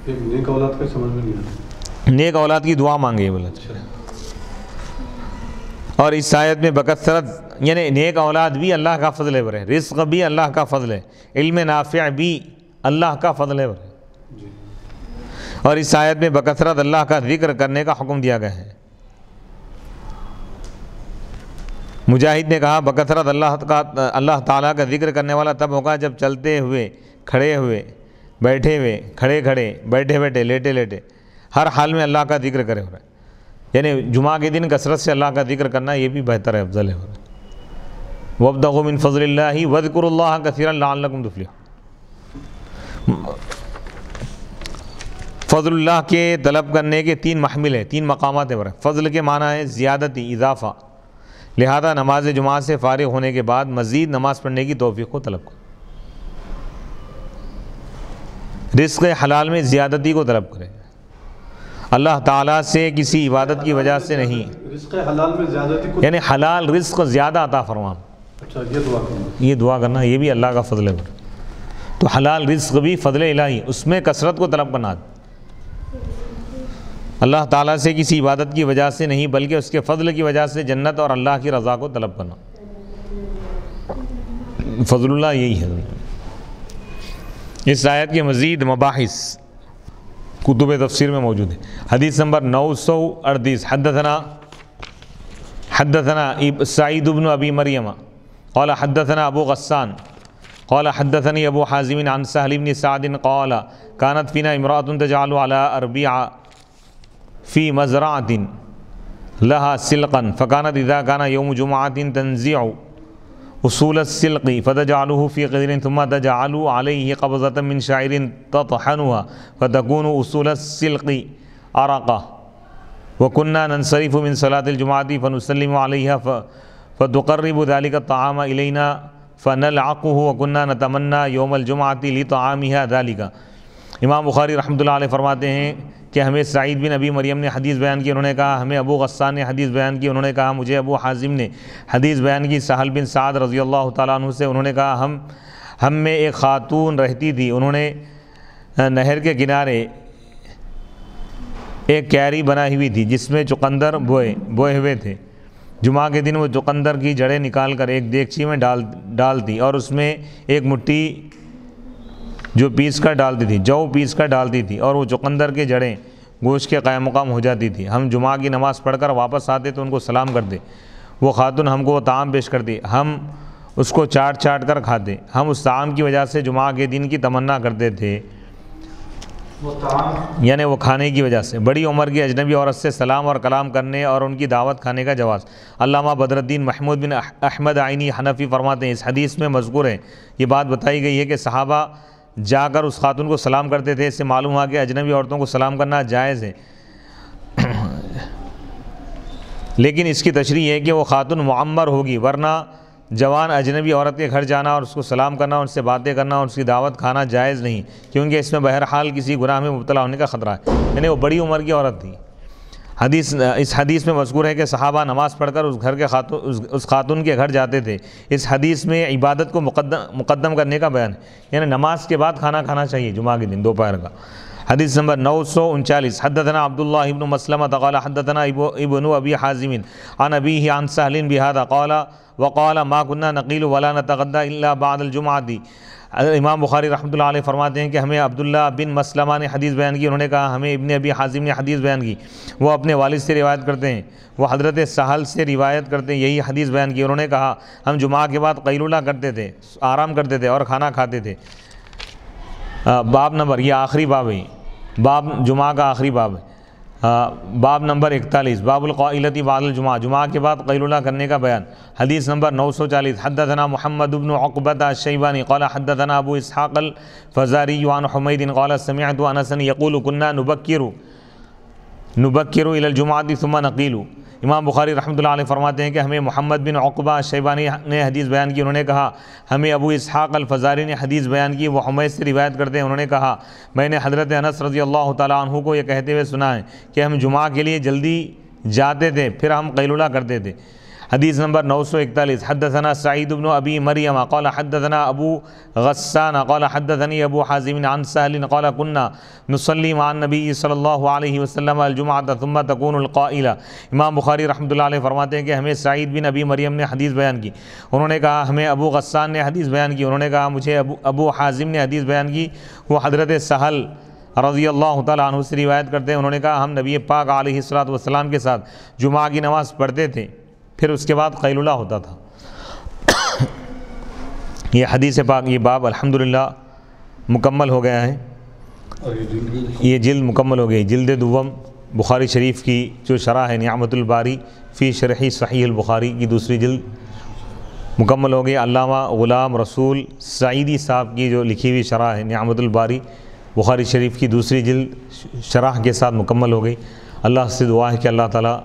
[SPEAKER 2] نیک اولاد کا سمجھ میں نہیں آتا،
[SPEAKER 1] نیک اولاد کی دعا مانگے بولے۔ اور اس آیت میں بکثرت یعنی نیک اولاد بھی اللہ کا فضل ہے، برے رزق بھی اللہ کا فضل ہے، علم نافع بھی اللہ کا فضل ہے، برے۔ اور اس آیت میں بکثرت اللہ کا ذکر کرنے کا حکم دیا گیا ہے۔ مجاہد نے کہا بکثرت اللہ تعالیٰ کا ذکر کرنے والا تب ہوگا جب چلتے ہوئے، کھڑے ہوئے، بیٹھے ہوئے، کھڑے کھڑے، بیٹھے بیٹھے، لیٹے لیٹے، ہر حال میں اللہ کا ذکر کرے، ہو رہا ہے، یعنی جمعہ کے دن کثرت سے اللہ کا ذکر کرنا یہ بھی بہتر ہے، افضل ہے۔ وابتغوا من فضل اللہ واذکروا اللہ کثیرا لعلکم تفلحون۔ فضل اللہ کے طلب کرنے کے تین محمل ہیں، تین مقامات ہیں۔ فضل کے معنی ہے زیادتی، اضافہ، لہذا نماز جمعہ سے فارغ ہونے کے بعد مزید نماز پڑھنے کی توفیق کو طلب کرو۔ رزق حلال میں زیادتی کو طلب کرے، اللہ تعالیٰ سے کسی عبادت کی وجہ سے نہیں،
[SPEAKER 2] رزق حلال میں زیادتی کو،
[SPEAKER 1] یعنی حلال رزق زیادہ عطا فرما،
[SPEAKER 2] اچھا یہ دعا کرنا
[SPEAKER 1] یہ بھی اللہ کا فضل ہے۔ تو حلال رزق بھی فضل الہی، اس میں کثرت کو طلب کرنا، اللہ تعالیٰ سے کسی عبادت کی وجہ سے نہیں بلکہ اس کے فضل کی وجہ سے جنت اور اللہ کی رضا کو طلب کرنا، فضل اللہ یہی ہے۔ اس آیت کے مزید مباحث، کتب تفسیر میں موجود ہے۔ حدیث نمبر 938 حدثنا سعید بن ابی مریم قال حدثنا ابو غسان قال حدثني ابو حازم عن سهل بن سعد قال كانت فينا امرأة تجعل على أربيع في مزرعة لها سلقا فكانت إذا كان يوم جمعة تنزع اصول السلق فتجعله في قدر ثم تجعل عليه قبضة من شعير تطحنها فتكون اصول السلق عرقة وكنا ننصرف من صلاة الجمعة فنسلم عليها فتقرب ذلك الطعام إلينا فنلعقه وكنا نتمنى يوم الجمعة لطعامها ذلك۔ امام بخاری رحمۃ اللہ علیہ فرماتے ہیں کہ ہمیں سعید بن ابی مریم نے حدیث بیان کی، انہوں نے کہا ہمیں ابو غسان نے حدیث بیان کی، انہوں نے کہا مجھے ابو حازم نے حدیث بیان کی سہل بن سعد رضی اللہ تعالیٰ عنہ سے، انہوں نے کہا ہم میں ایک خاتون رہتی تھی، انہوں نے نہر کے کنارے ایک کیاری بنائی ہوئی تھی جس میں چقندر بوئے ہوئے تھے۔ جمعہ کے دن وہ چقندر کی جڑیں نکال کر ایک دیگچی میں ڈالتی اور اس میں ایک مٹھی جو پیس کر ڈالتی تھی، جو پیس کر ڈالتی تھی، اور وہ چقندر کے جڑیں گوشت کے قائم مقام ہو جاتی تھی۔ ہم جمعہ کی نماز پڑھ کر واپس آتے تو ان کو سلام کرتے، وہ خاتون ہم کو وہ طعام پیش کرتی، ہم اس کو چاٹ کر کھاتے۔ ہم اس طعام کی وجہ سے جمعہ کے دن کی تمنا کرتے تھے، یعنی وہ کھانے کی وجہ سے۔ بڑی عمر کی اجنبی عورت سے سلام اور کلام کرنے اور ان کی دعوت کھانے کا جواز۔ علامہ بدر الدین محمود بن احمد عینی حنفی فرماتے ہیں اس حدیث میں مذکور ہے، یہ بات بتائی گئی ہے کہ صحابہ جا کر اس خاتون کو سلام کرتے تھے۔ اس سے معلوم ہوا کہ اجنبی عورتوں کو سلام کرنا جائز ہے، لیکن اس کی تشریح ہے کہ وہ خاتون معمر ہوگی، ورنہ جوان اجنبی عورت کے گھر جانا اور اس کو سلام کرنا، ان سے باتیں کرنا اور اس کی دعوت کھانا جائز نہیں، کیونکہ اس میں بہرحال کسی گناہ میں مبتلا ہونے کا خطرہ ہے، یعنی وہ بڑی عمر کی عورت تھی۔ اس حدیث میں مذکور ہے کہ صحابہ نماز پڑھ کر اس خاتون کے گھر جاتے تھے۔ اس حدیث میں عبادت کو مقدم کرنے کا بیان ہے، یعنی نماز کے بعد کھانا کھانا چاہیے جمعہ کے دن دوپہر کا۔ حدیث نمبر 939 حدثنا عبداللہ ابن مسلمہ قال حدثنا ابن ابی حازم عن ابیہ عن سہل بہذا قال وقال ما كنا نقیل ولا نتغدى الا بعد الجمعہ۔ امام بخاری رحمۃ اللہ علیہ فرماتے ہیں کہ ہمیں عبداللہ بن مسلمہ نے حدیث بیان کی، انہوں نے کہا ہمیں ابن ابی حازم نے حدیث بیان کی، وہ اپنے والد سے روایت کرتے ہیں، وہ حضرت سہل سے روایت کرتے ہیں، یہی حدیث بیان کی۔ انہوں نے کہا ہم جمعہ کے بعد قیلولہ کرتے تھے، آرام کرتے تھے اور کھانا کھاتے تھے۔ باب نمبر، یہ آخری باب ہے، باب جمعہ کا آخری باب ہے، باب نمبر 41 باب القائلۃ بعد الجمعہ، جمعہ کے بعد قیلولہ کرنے کا بیان۔ حدیث نمبر 940 حدثنا محمد بن عقبۃ الشیبانی قال حدثنا ابو اسحاق الفزاری عن حمید قال سمعت انس یقول كنا نبکر الى الجمعہ ثم نقیل۔ امام بخاری رحمۃ اللہ علیہ فرماتے ہیں کہ ہمیں محمد بن عقبہ الشیبانی نے حدیث بیان کی، انہوں نے کہا ہمیں ابو اسحاق الفزاری نے حدیث بیان کی، وہ حمید سے روایت کرتے ہیں، انہوں نے کہا میں نے حضرت انس رضی اللہ تعالیٰ عنہ کو یہ کہتے ہوئے سنا ہے کہ ہم جمعہ کے لیے جلدی جاتے تھے پھر ہم قیلولہ کرتے تھے۔ حدیث نمبر 941 حدثنا سعید بن ابی مریم قال حدثنا ابو غسان قال حدثني ابو حازم عن سهل قال كنا نصلي مع النبي صلی اللہ علیہ وسلم الجمعہ ثم تكون القائلہ۔ امام بخاری رحمۃ اللہ علیہ فرماتے ہیں کہ ہمیں سعید بن ابی مریم نے حدیث بیان کی، انہوں نے کہا ہمیں ابو غسان نے حدیث بیان کی، انہوں نے کہا مجھے ابو حازم نے حدیث بیان کی، وہ حضرت سہل رضی اللہ تعالیٰ عنہ سے روایت کرتے ہیں، انہوں نے کہا ہم نبی پاک علیہ الصلوۃ والسلام کے ساتھ جمعہ کی نماز پڑھتے تھے، پھر اس کے بعد قیلولہ ہوتا تھا۔ یہ حدیث پاک، یہ باب الحمدللہ مکمل ہو گیا ہے، یہ جلد مکمل ہو گئی، جلد دوم بخاری شریف کی جو شرح ہے نعمت الباری فی شرح صحیح البخاری کی دوسری جلد مکمل ہو گئی۔ علامہ غلام رسول سعیدی صاحب کی جو لکھی ہوئی شرح ہے نعمت الباری بخاری شریف کی دوسری جلد شرح کے ساتھ مکمل ہو گئی۔ اللہ سے دعا ہے کہ اللہ تعالیٰ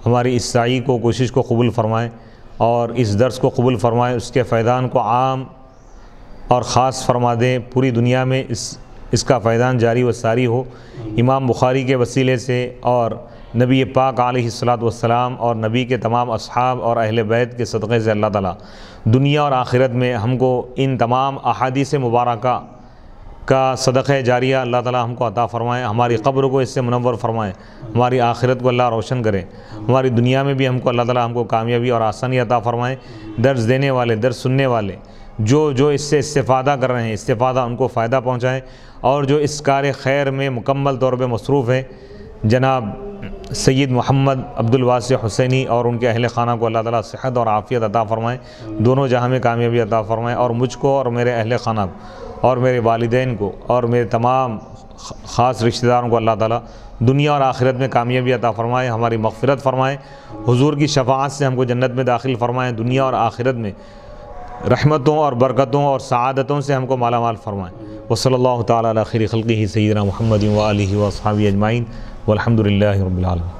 [SPEAKER 1] ہماری اس سعی کو، کوشش کو قبول فرمائیں اور اس درس کو قبول فرمائیں، اس کے فیضان کو عام اور خاص فرما دیں، پوری دنیا میں اس کا فیضان جاری و ساری ہو۔ امام بخاری کے وسیلے سے اور نبی پاک علیہ الصلوۃ والسلام اور نبی کے تمام اصحاب اور اہل بیت کے صدقے سے اللہ تعالیٰ دنیا اور آخرت میں ہم کو ان تمام احادیث مبارکہ کا صدقہ جاریہ اللہ تعالیٰ ہم کو عطا فرمائیں، ہماری قبر کو اس سے منور فرمائیں، ہماری آخرت کو اللہ روشن کریں، ہماری دنیا میں بھی ہم کو اللہ تعالیٰ ہم کو کامیابی اور آسانی عطا فرمائیں۔ درس دینے والے، درس سننے والے جو اس سے استفادہ کر رہے ہیں، استفادہ ان کو فائدہ پہنچائیں، اور جو اس کار خیر میں مکمل طور پہ مصروف ہے جناب سید محمد عبد الواسع حسینی اور ان کے اہل خانہ کو اللہ تعالیٰ صحت اور عافیت عطا فرمائے، دونوں جہاں میں کامیابی عطا فرمائے، اور مجھ کو اور میرے اہل خانہ کو اور میرے والدین کو اور میرے تمام خاص رشتہ داروں کو اللہ تعالیٰ دنیا اور آخرت میں کامیابی عطا فرمائے، ہماری مغفرت فرمائے، حضور کی شفاعت سے ہم کو جنت میں داخل فرمائے، دنیا اور آخرت میں رحمتوں اور برکتوں اور سعادتوں سے ہم کو مالا مال فرمائے۔ وصلی اللہ تعالیٰ علی خیر خلقہ سیدنا محمد و آلہ و اصحابہ اجمعین والحمد للہ رب العالمین۔